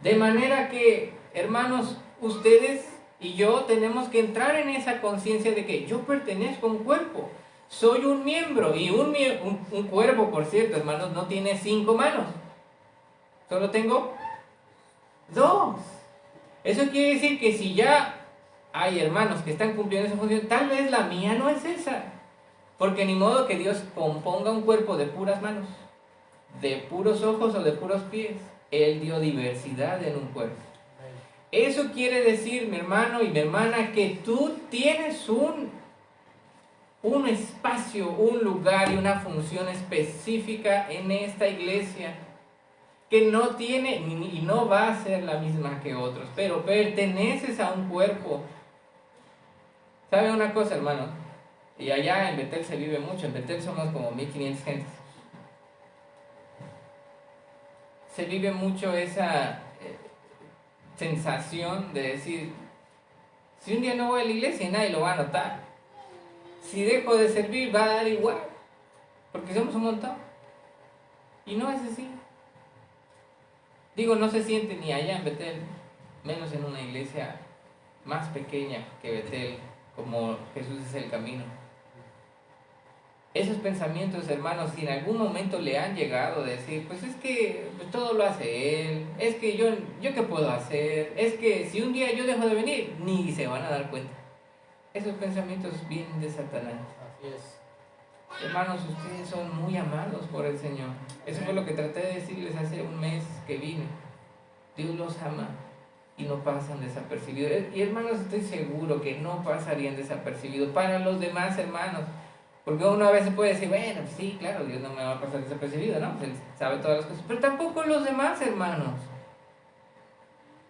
S2: De manera que, hermanos, ustedes y yo tenemos que entrar en esa conciencia de que yo pertenezco a un cuerpo, soy un miembro, y un cuerpo, por cierto, hermanos, no tiene 5 manos, solo tengo 2. Eso quiere decir que si ya hay hermanos que están cumpliendo esa función, tal vez la mía no es esa. Porque ni modo que Dios componga un cuerpo de puras manos, de puros ojos o de puros pies. Él dio diversidad en un cuerpo. Eso quiere decir, mi hermano y mi hermana, que tú tienes un espacio, un lugar y una función específica en esta iglesia, que no tiene y no va a ser la misma que otros, pero perteneces a un cuerpo. ¿Sabe una cosa, hermano? Y allá en Betel se vive mucho, en Betel somos como 1500 gentes. Se vive mucho esa sensación de decir, si un día no voy a la iglesia nadie lo va a notar. Si dejo de servir va a dar igual, porque somos un montón. Y no es así. Digo, no se siente ni allá en Betel, menos en una iglesia más pequeña que Betel, como Jesús es el camino. Esos pensamientos, hermanos, si en algún momento le han llegado a decir, pues es que pues todo lo hace Él, es que yo qué puedo hacer, es que si un día yo dejo de venir, ni se van a dar cuenta. Esos pensamientos vienen de Satanás.
S3: Así es.
S2: Hermanos, ustedes son muy amados por el Señor. Eso fue lo que traté de decirles hace un mes que vine. Dios los ama y no pasan desapercibidos. Y hermanos, estoy seguro que no pasarían desapercibidos para los demás hermanos. Porque uno a veces puede decir, bueno, pues sí, claro, Dios no me va a pasar desapercibido, ¿no? Pues Él sabe todas las cosas. Pero tampoco los demás hermanos.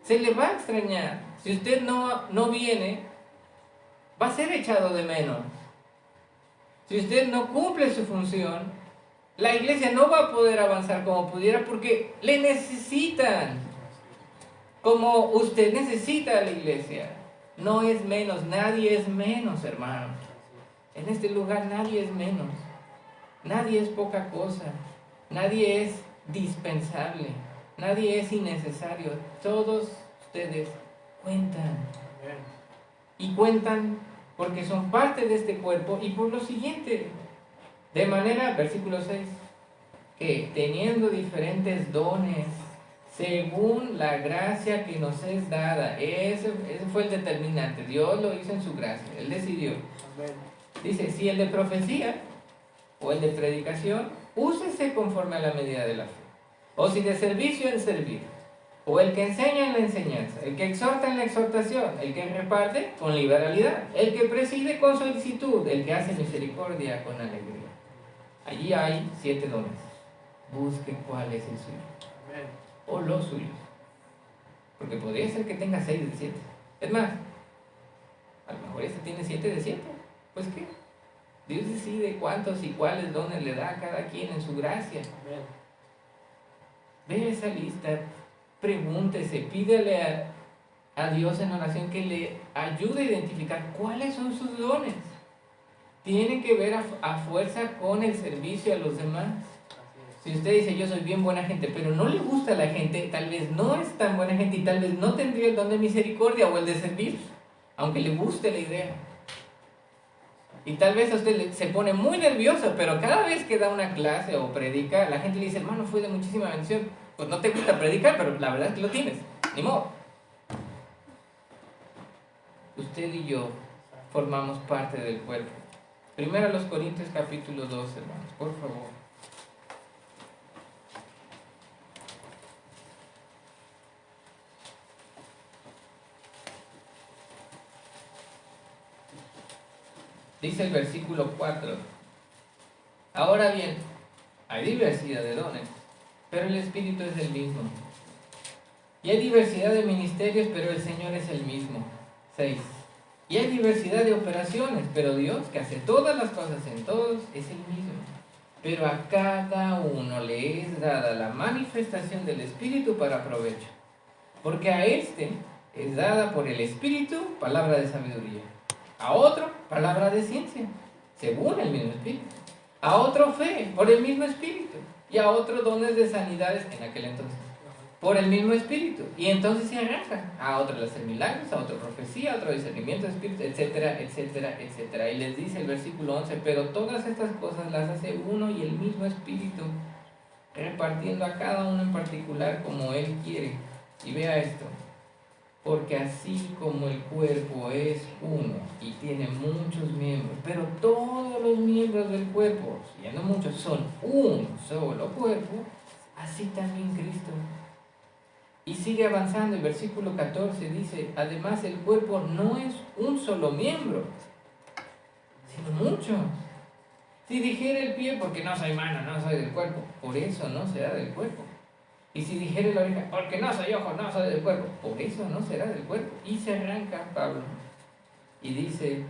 S2: Se le va a extrañar. Si usted no viene, va a ser echado de menos. Si usted no cumple su función, la iglesia no va a poder avanzar como pudiera porque le necesitan. Como usted necesita a la iglesia. No es menos, nadie es menos, hermano. En este lugar nadie es menos. Nadie es poca cosa. Nadie es dispensable. Nadie es innecesario. Todos ustedes cuentan. Y cuentan porque son parte de este cuerpo y por lo siguiente. De manera, versículo 6, que teniendo diferentes dones, según la gracia que nos es dada. Ese fue el determinante. Dios lo hizo en su gracia. Él decidió. Dice, si el de profecía o el de predicación, úsese conforme a la medida de la fe. O si de servicio, en servir. O el que enseña en la enseñanza. El que exhorta en la exhortación. El que reparte con liberalidad. El que preside con solicitud. El que hace misericordia con alegría. Allí hay 7 dones. Busque cuál es el suyo. O los suyos. Porque podría ser que tenga 6 de 7. Es más, a lo mejor este tiene 7 de 7. Pues qué. Dios decide cuántos y cuáles dones le da a cada quien en su gracia. Ve esa lista, pregúntese, pídele a Dios en oración que le ayude a identificar cuáles son sus dones. Tienen que ver a fuerza con el servicio a los demás. Si usted dice, yo soy bien buena gente, pero no le gusta a la gente, tal vez no es tan buena gente y tal vez no tendría el don de misericordia o el de servir, aunque le guste la idea. Y tal vez a usted se pone muy nervioso, pero cada vez que da una clase o predica, la gente le dice, hermano, fue de muchísima bendición. Pues no te gusta predicar, pero la verdad es que lo tienes. Ni modo. Usted y yo formamos parte del cuerpo. Primero a los Corintios capítulo 2, hermanos, por favor. Dice el versículo 4. Ahora bien, hay diversidad de dones, pero el Espíritu es el mismo. Y hay diversidad de ministerios, pero el Señor es el mismo. 6. Y hay diversidad de operaciones, pero Dios, que hace todas las cosas en todos, es el mismo. Pero a cada uno le es dada la manifestación del Espíritu para provecho. Porque a este es dada por el Espíritu palabra de sabiduría. A otro, palabra de ciencia, según el mismo Espíritu. A otro, fe, por el mismo Espíritu. Y a otro, dones de sanidades, en aquel entonces, por el mismo Espíritu. Y entonces se arranca. A otro, el hacer milagros, a otro, profecía, a otro, discernimiento de Espíritu, etcétera, etcétera, etcétera. Y les dice el versículo 11, pero todas estas cosas las hace uno y el mismo Espíritu, repartiendo a cada uno en particular como Él quiere. Y vea esto. Porque así como el cuerpo es uno y tiene muchos miembros, pero todos los miembros del cuerpo, siendo muchos, son un solo cuerpo, así también Cristo. Y sigue avanzando, el versículo 14 dice, además el cuerpo no es un solo miembro, sino muchos. Si dijera el pie, porque no soy mano, no soy del cuerpo, por eso no será del cuerpo. Y si dijere la oreja, porque no soy ojo, no soy del cuerpo, por eso no será del cuerpo. Y se arranca Pablo y dice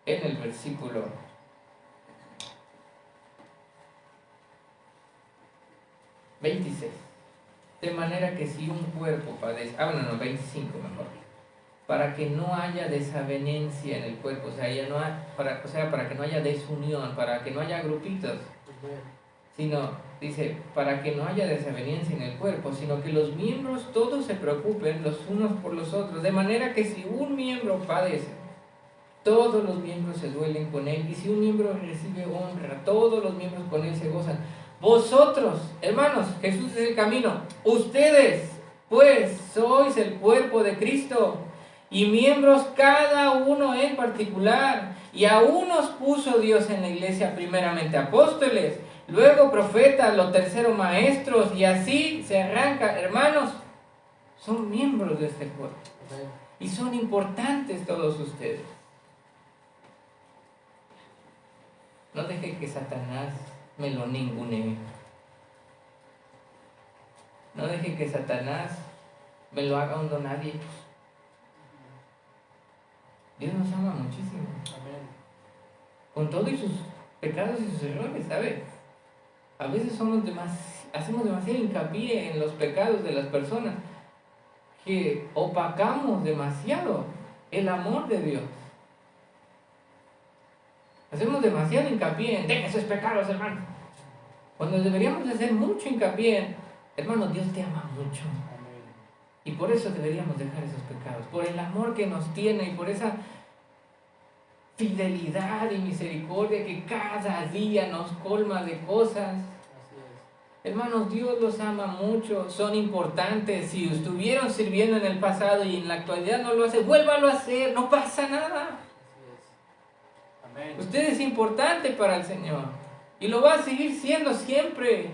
S2: en el versículo 26, de manera que si un cuerpo padece, 25 mejor, para que no haya desavenencia en el cuerpo, o sea, para que no haya desunión, para que no haya grupitos, sino dice, para que no haya desavenencia en el cuerpo, sino que los miembros todos se preocupen los unos por los otros, de manera que si un miembro padece, todos los miembros se duelen con él, y si un miembro recibe honra, todos los miembros con él se gozan. Vosotros, hermanos, Jesús es el camino, ustedes, pues, sois el cuerpo de Cristo, y miembros cada uno en particular, y a unos puso Dios en la iglesia primeramente apóstoles, luego profetas, lo tercero maestros, y así se arranca. Hermanos, son miembros de este cuerpo y son importantes todos ustedes. No deje que Satanás me lo ningunee. No deje que Satanás me lo haga un don nadie. Dios nos ama muchísimo. Con todo y sus pecados y sus errores, ¿sabe? A veces hacemos demasiado hincapié en los pecados de las personas. que opacamos demasiado el amor de Dios. Hacemos demasiado hincapié en deja esos pecados, hermano. Cuando deberíamos hacer mucho hincapié en, hermano, Dios te ama mucho. Y por eso deberíamos dejar esos pecados. Por el amor que nos tiene y por esa fidelidad y misericordia que cada día nos colma de cosas. Hermanos, Dios los ama mucho, son importantes. Si estuvieron sirviendo en el pasado y en la actualidad no lo hacen, vuélvalo a hacer, no pasa nada. Amén. Usted es importante para el Señor y lo va a seguir siendo siempre.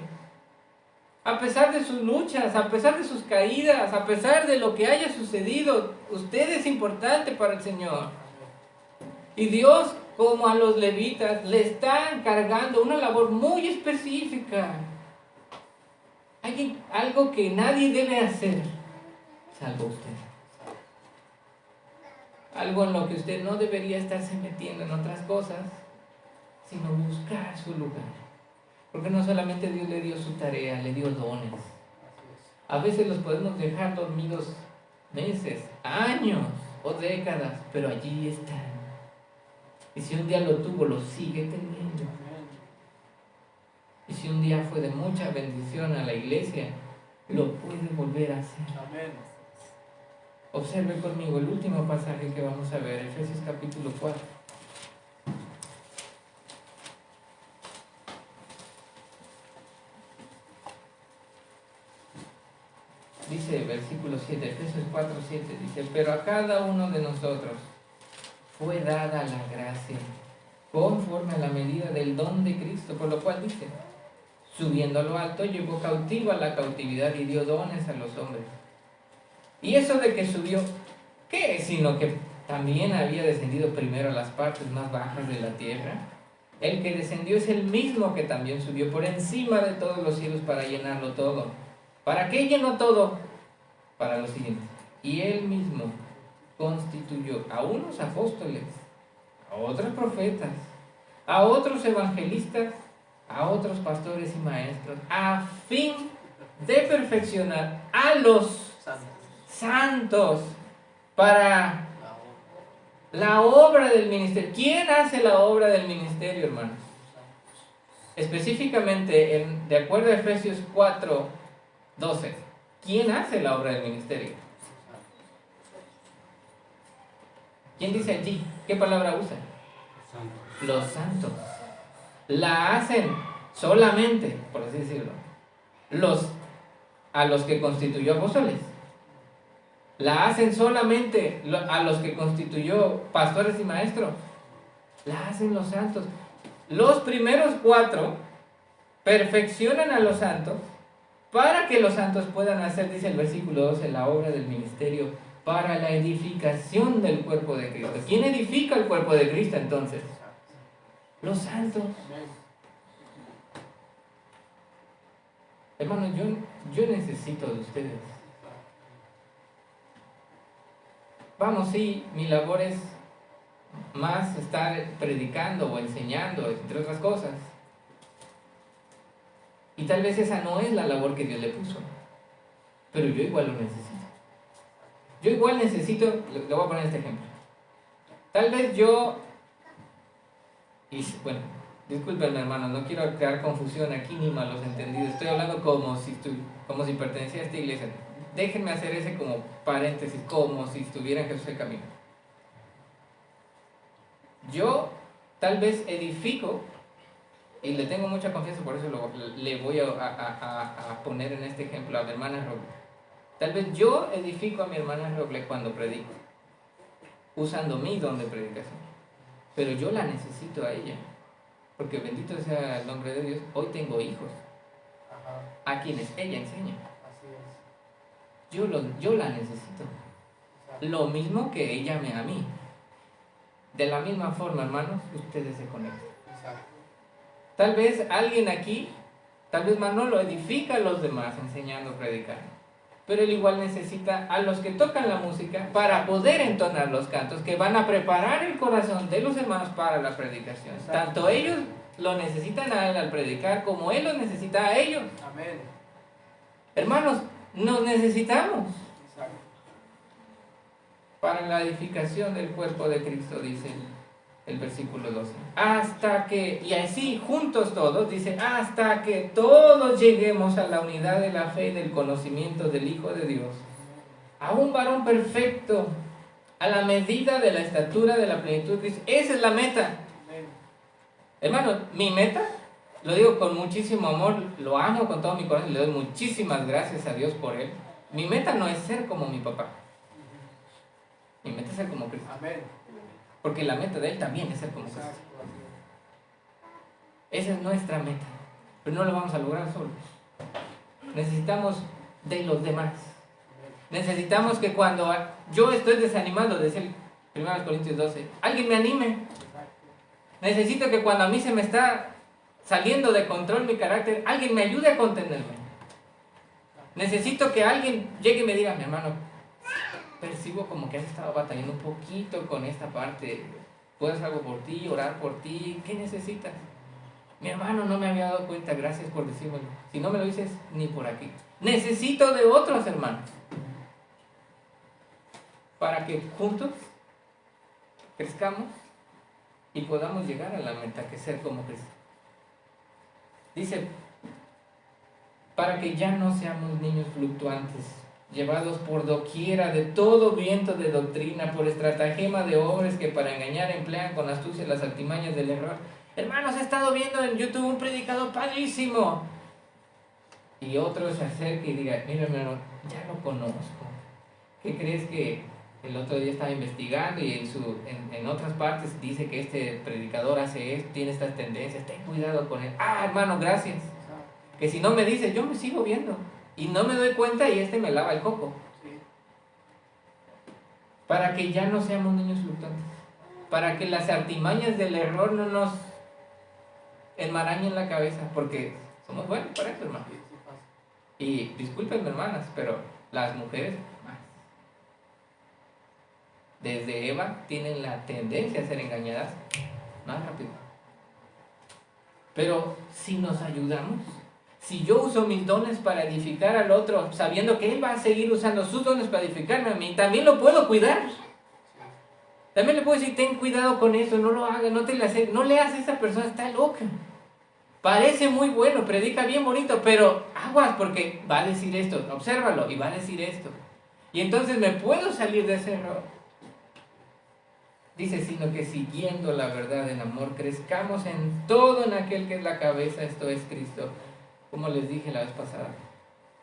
S2: A pesar de sus luchas, a pesar de sus caídas, a pesar de lo que haya sucedido, usted es importante para el Señor. Y Dios, como a los levitas, le está encargando una labor muy específica. Hay algo que nadie debe hacer, salvo usted. Algo en lo que usted no debería estarse metiendo en otras cosas, sino buscar su lugar. Porque no solamente Dios le dio su tarea, le dio dones. A veces los podemos dejar dormidos meses, años o décadas, pero allí están. Y si un día lo tuvo, lo sigue teniendo. Y si un día fue de mucha bendición a la iglesia, lo puede volver a hacer. Amén. Observe conmigo el último pasaje que vamos a ver, Efesios capítulo 4. Dice versículo 7, Efesios 4, 7, dice, pero a cada uno de nosotros fue dada la gracia, conforme a la medida del don de Cristo, por lo cual dice, subiendo a lo alto, llevó cautiva la cautividad y dio dones a los hombres. Y eso de que subió, ¿qué es? Sino que también había descendido primero a las partes más bajas de la tierra. El que descendió es el mismo que también subió por encima de todos los cielos para llenarlo todo. ¿Para qué llenó todo? Para lo siguiente. Y él mismo constituyó a unos apóstoles, a otros profetas, a otros evangelistas, a otros pastores y maestros, a fin de perfeccionar a los santos para la obra del ministerio. ¿Quién hace la obra del ministerio, hermanos? Específicamente, de acuerdo a Efesios 4, 12, ¿quién hace la obra del ministerio? ¿Quién dice allí? ¿Qué palabra usa? Los santos. La hacen solamente, por así decirlo, a los que constituyó apóstoles. La hacen solamente a los que constituyó pastores y maestros. La hacen los santos. Los primeros 4 perfeccionan a los santos para que los santos puedan hacer, dice el versículo 12, la obra del ministerio para la edificación del cuerpo de Cristo. ¿Quién edifica el cuerpo de Cristo entonces? Los santos. Hermanos, yo necesito de ustedes. Vamos, sí, mi labor es más estar predicando o enseñando, entre otras cosas. Y tal vez esa no es la labor que Dios le puso. Pero yo igual lo necesito. Yo igual necesito, le voy a poner este ejemplo. Tal vez bueno, discúlpenme hermanos, no quiero crear confusión aquí ni malos entendidos. Estoy hablando como si perteneciera a esta iglesia. Déjenme hacer ese como paréntesis, como si estuviera en Jesús el camino. Yo tal vez edifico, y le tengo mucha confianza, por eso le voy a poner en este ejemplo a mi hermana Roble. Tal vez yo edifico a mi hermana Roble cuando predico, usando mi don de predicación. Pero yo la necesito a ella, porque bendito sea el nombre de Dios, hoy tengo hijos, a quienes ella enseña. Yo la necesito. Lo mismo que ella me a mí. De la misma forma, hermanos, ustedes se conectan. Tal vez alguien aquí, tal vez Manolo edifica a los demás enseñando, predicando. Pero él igual necesita a los que tocan la música para poder entonar los cantos que van a preparar el corazón de los hermanos para la predicación. Tanto ellos lo necesitan a él al predicar como él lo necesita a ellos. Amén. Hermanos, nos necesitamos. para la edificación del cuerpo de Cristo, dice el versículo 12. Hasta que, y así juntos todos, dice, hasta que todos lleguemos a la unidad de la fe y del conocimiento del Hijo de Dios, a un varón perfecto, a la medida de la estatura de la plenitud de Cristo. Esa es la meta. Hermano, mi meta, lo digo con muchísimo amor, lo amo con todo mi corazón, le doy muchísimas gracias a Dios por él. Mi meta no es ser como mi papá. Mi meta es ser como Cristo.
S4: Amén.
S2: Porque la meta de él también es ser como Cristo. Esa es nuestra meta. Pero no lo vamos a lograr solos. Necesitamos de los demás. Necesitamos que cuando yo estoy desanimado, decía el 1 Corintios 12, alguien me anime. Necesito que cuando a mí se me está saliendo de control mi carácter, alguien me ayude a contenerme. Necesito que alguien llegue y me diga, mi hermano, percibo como que has estado batallando un poquito con esta parte. ¿Puedo hacer algo por ti, orar por ti? ¿Qué necesitas? Mi hermano, no me había dado cuenta, gracias por decírmelo. Si no me lo dices, ni por aquí. Necesito de otros hermanos. Para que juntos crezcamos y podamos llegar a la meta que es ser como Cristo. Dice, para que ya no seamos niños fluctuantes, llevados por doquiera de todo viento de doctrina, por estratagema de hombres que para engañar emplean con astucia las artimañas del error. Hermanos, he estado viendo en YouTube un predicador padrísimo. Y otro se acerca y diga, mira hermano, ya lo conozco. ¿Qué crees que el otro día estaba investigando y en otras partes dice que este predicador hace esto, tiene estas tendencias, ten cuidado con él? Ah, hermano, gracias. Que si no me dice, yo me sigo viendo y no me doy cuenta y me lava el coco. Para que ya no seamos niños fluctuantes, para que las artimañas del error no nos enmarañen la cabeza, porque somos buenos para eso, hermano. Y discúlpenme, hermanas, pero las mujeres desde Eva tienen la tendencia a ser engañadas más rápido. Pero si nos ayudamos, si yo uso mis dones para edificar al otro, sabiendo que él va a seguir usando sus dones para edificarme a mí, también lo puedo cuidar. También le puedo decir, ten cuidado con eso, no lo hagas, no le hagas a esa persona, está loca. Parece muy bueno, predica bien bonito, pero aguas porque va a decir esto, obsérvalo y va a decir esto. Y entonces me puedo salir de ese error. Dice, sino que siguiendo la verdad en amor, crezcamos en todo en aquel que es la cabeza, esto es Cristo. Como les dije la vez pasada,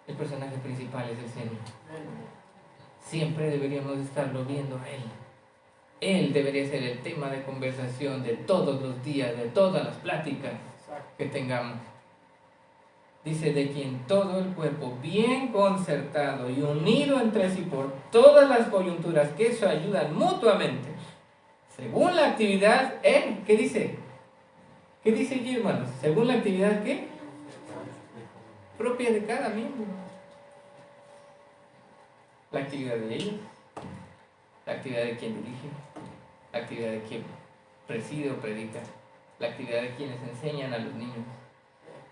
S2: el personaje principal es el Señor. Siempre deberíamos estarlo viendo a Él. Él debería ser el tema de conversación de todos los días, de todas las pláticas que tengamos. Dice, de quien todo el cuerpo, bien concertado y unido entre sí por todas las coyunturas que se ayudan mutuamente, según la actividad, ¿qué dice? ¿Qué dice allí, hermanos? Según la actividad, ¿qué? Propia de cada miembro. La actividad de ellos, la actividad de quien dirige, la actividad de quien preside o predica, la actividad de quienes enseñan a los niños,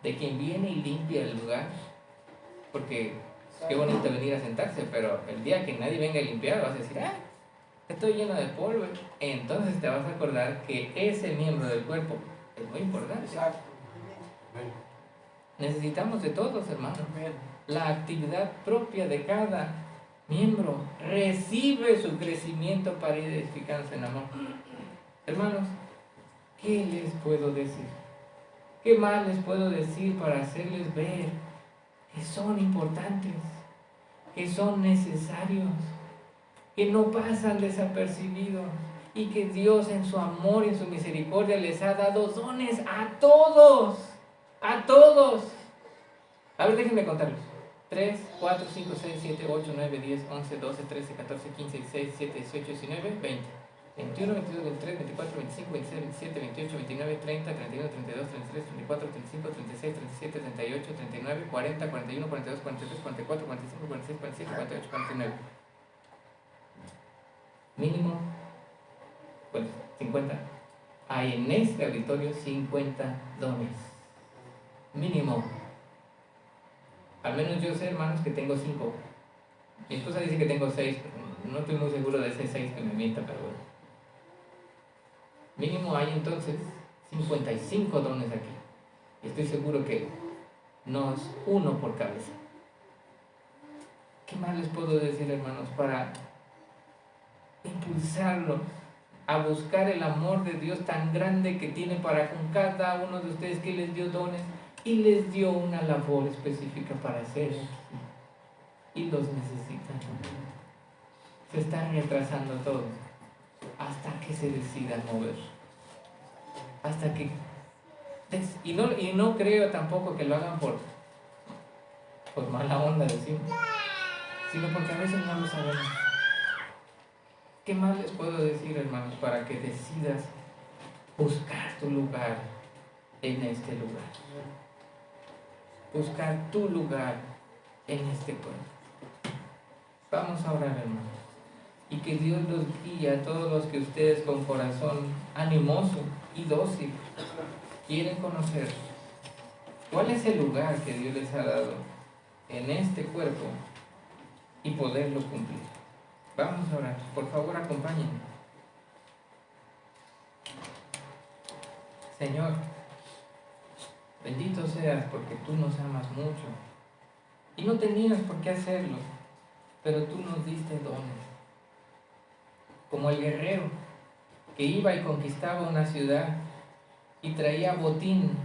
S2: de quien viene y limpia el lugar, porque qué bonito venir a sentarse, pero el día que nadie venga a limpiar vas a decir, estoy lleno de polvo. Entonces te vas a acordar que ese miembro del cuerpo es muy importante. Necesitamos de todos, hermanos. La actividad propia de cada miembro recibe su crecimiento para ir edificándose en amor. Hermanos, ¿qué les puedo decir? ¿Qué más les puedo decir para hacerles ver que son importantes, que son necesarios, que no pasan desapercibidos y que Dios en su amor y en su misericordia les ha dado dones a todos? A todos. A ver, déjenme contarlos. 3, 4, 5, 6, 7, 8, 9, 10, 11, 12, 13, 14, 15, 16, 17, 18, 19, 20. 21, 22, 23, 24, 25, 26, 27, 28, 29, 30, 31, 32, 33, 34, 35, 36, 37, 38, 39, 40, 41, 42, 43, 44, 45, 46, 47, 48, 49. Mínimo, pues 50. Hay en este auditorio 50 dones. Mínimo. Al menos yo sé, hermanos, que tengo 5. Mi esposa dice que tengo 6, No estoy muy seguro de ese 6 que me mienta, pero bueno. Mínimo hay entonces 55 dones aquí. Y estoy seguro que no es uno por cabeza. ¿Qué más les puedo decir, hermanos, para impulsarlos a buscar el amor de Dios tan grande que tiene para con cada uno de ustedes, que les dio dones y les dio una labor específica para hacer aquí? Y los necesitan. Se están retrasando todo hasta que se decidan mover. Hasta que... Y no creo tampoco que lo hagan por mala onda, decimos, sino porque a veces no lo sabemos. ¿Qué más les puedo decir, hermanos, para que decidas buscar tu lugar en este lugar? Buscar tu lugar en este cuerpo. Vamos a orar, hermanos. Y que Dios los guíe a todos los que ustedes con corazón animoso y dócil quieren conocer cuál es el lugar que Dios les ha dado en este cuerpo y poderlo cumplir. Vamos a orar. Por favor, acompáñenme. Señor, bendito seas porque tú nos amas mucho y no tenías por qué hacerlo, pero tú nos diste dones. Como el guerrero que iba y conquistaba una ciudad y traía botín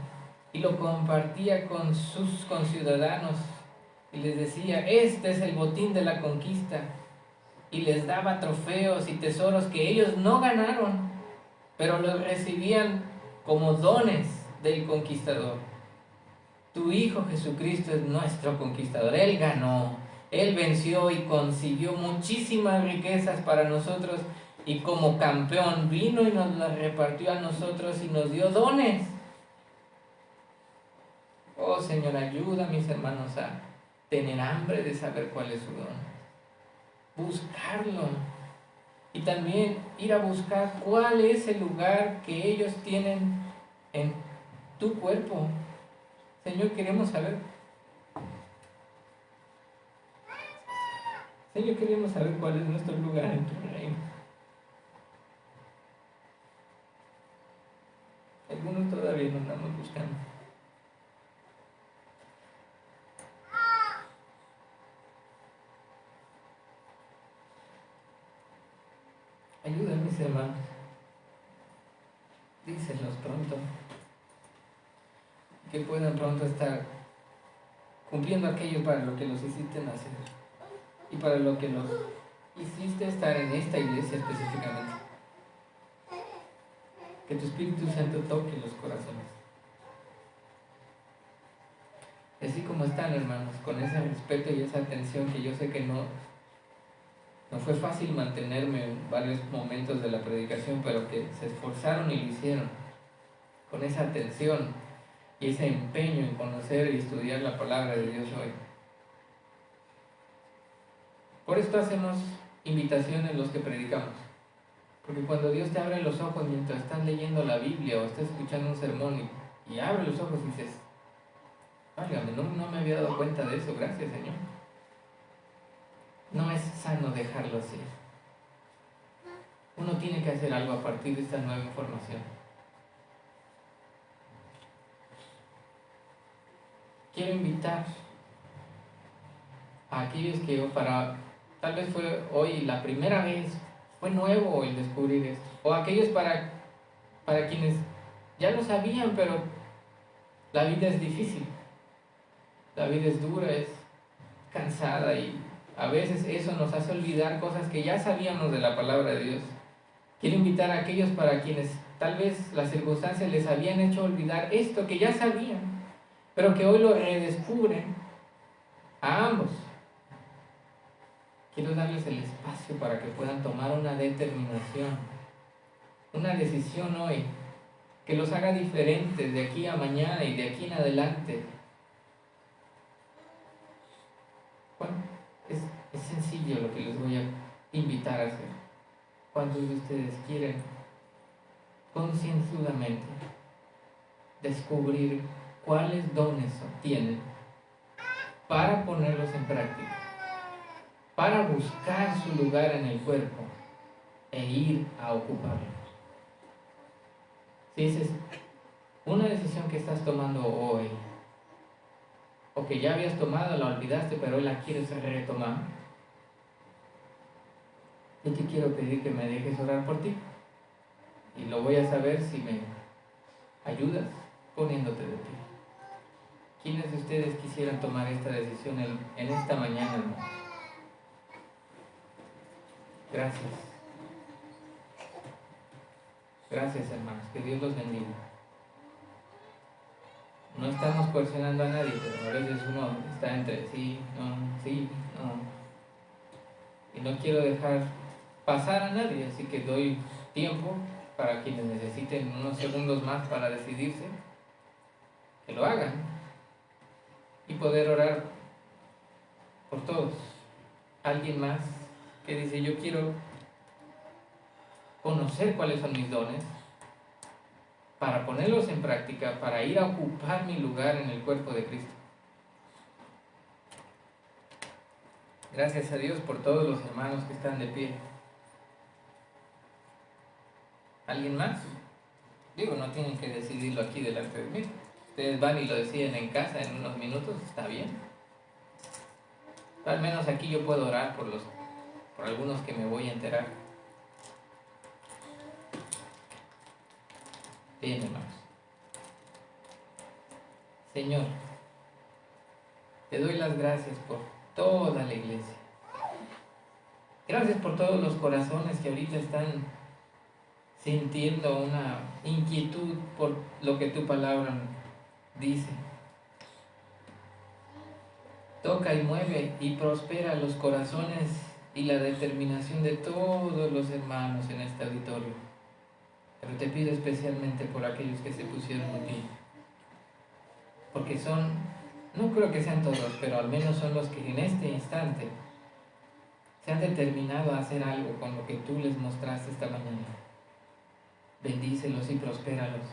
S2: y lo compartía con sus conciudadanos y les decía: este es el botín de la conquista, y les daba trofeos y tesoros que ellos no ganaron, pero los recibían como dones del conquistador. Tu Hijo Jesucristo es nuestro conquistador. Él ganó, Él venció y consiguió muchísimas riquezas para nosotros, y como campeón vino y nos las repartió a nosotros y nos dio dones. Oh Señor, ayuda a mis hermanos a tener hambre de saber cuál es su don, buscarlo, y también ir a buscar cuál es el lugar que ellos tienen en tu cuerpo. Señor, queremos saber. Señor, queremos saber cuál es nuestro lugar en tu reino. Algunos todavía no andamos buscando. Ayuda a mis hermanos. Díselos pronto. Que puedan pronto estar cumpliendo aquello para lo que los hiciste nacer y para lo que los hiciste estar en esta iglesia específicamente. Que tu Espíritu Santo toque los corazones. Así como están, hermanos, con ese respeto y esa atención, que yo sé que no fue fácil mantenerme en varios momentos de la predicación, pero que se esforzaron y lo hicieron con esa atención y ese empeño en conocer y estudiar la palabra de Dios hoy. Por esto hacemos invitaciones los que predicamos, porque cuando Dios te abre los ojos mientras estás leyendo la Biblia o estás escuchando un sermón y abre los ojos y dices: válgame, no me había dado cuenta de eso, gracias Señor. No es sano dejarlo así. Uno tiene que hacer algo a partir de esta nueva información. Quiero invitar a aquellos que tal vez fue hoy la primera vez, fue nuevo el descubrir esto, o aquellos para quienes ya lo sabían, pero la vida es difícil, la vida es dura, es cansada, y a veces eso nos hace olvidar cosas que ya sabíamos de la palabra de Dios. Quiero invitar a aquellos para quienes tal vez las circunstancias les habían hecho olvidar esto que ya sabían, pero que hoy lo redescubren. A ambos quiero darles el espacio para que puedan tomar una determinación, una decisión hoy, que los haga diferentes de aquí a mañana y de aquí en adelante. Bueno, es sencillo lo que les voy a invitar a hacer. ¿Cuántos de ustedes quieren concienzudamente descubrir cuáles dones tienen para ponerlos en práctica? para buscar su lugar en el cuerpo e ir a ocuparlo. Si esa es una decisión que estás tomando hoy, o que ya habías tomado, la olvidaste, pero hoy la quieres retomar, yo te quiero pedir que me dejes orar por ti. Y lo voy a saber si me ayudas poniéndote de pie. ¿Quiénes de ustedes quisieran tomar esta decisión en esta mañana, hermano? Gracias. Gracias, hermanos. Que Dios los bendiga. No estamos coercionando a nadie, pero a veces uno está entre sí, no. Y no quiero dejar pasar a nadie, así que doy tiempo para quienes necesiten unos segundos más para decidirse, que lo hagan y poder orar por todos. Alguien más que dice: yo quiero conocer cuáles son mis dones para ponerlos en práctica, para ir a ocupar mi lugar en el cuerpo de Cristo. Gracias a Dios por todos los hermanos que están de pie. ¿Alguien más? Digo, no tienen que decidirlo aquí delante de mí. Ustedes van y lo deciden en casa en unos minutos, está bien. Al menos aquí yo puedo orar por algunos que me voy a enterar. Bien, hermanos. Señor, te doy las gracias por toda la iglesia. Gracias por todos los corazones que ahorita están sintiendo una inquietud por lo que tu palabra dice. Toca y mueve y prospera los corazones y la determinación de todos los hermanos en este auditorio. Pero te pido especialmente por aquellos que se pusieron de pie, porque no creo que sean todos, pero al menos son los que en este instante se han determinado a hacer algo con lo que tú les mostraste esta mañana. Bendícelos y prospéralos.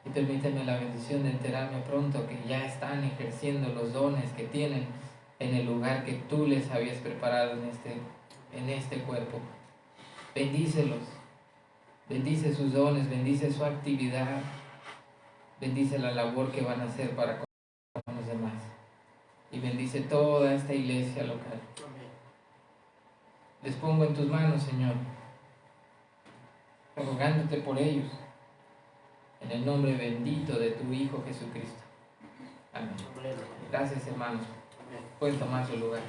S2: Y permíteme la bendición de enterarme pronto que ya están ejerciendo los dones que tienen en el lugar que tú les habías preparado en este cuerpo. Bendícelos. Bendice sus dones, bendice su actividad, bendice la labor que van a hacer para con los demás. Y bendice toda esta iglesia local. Les pongo en tus manos, Señor, rogándote por ellos, en el nombre bendito de tu Hijo Jesucristo. Amén. Gracias, hermanos. Pueden tomar su lugar.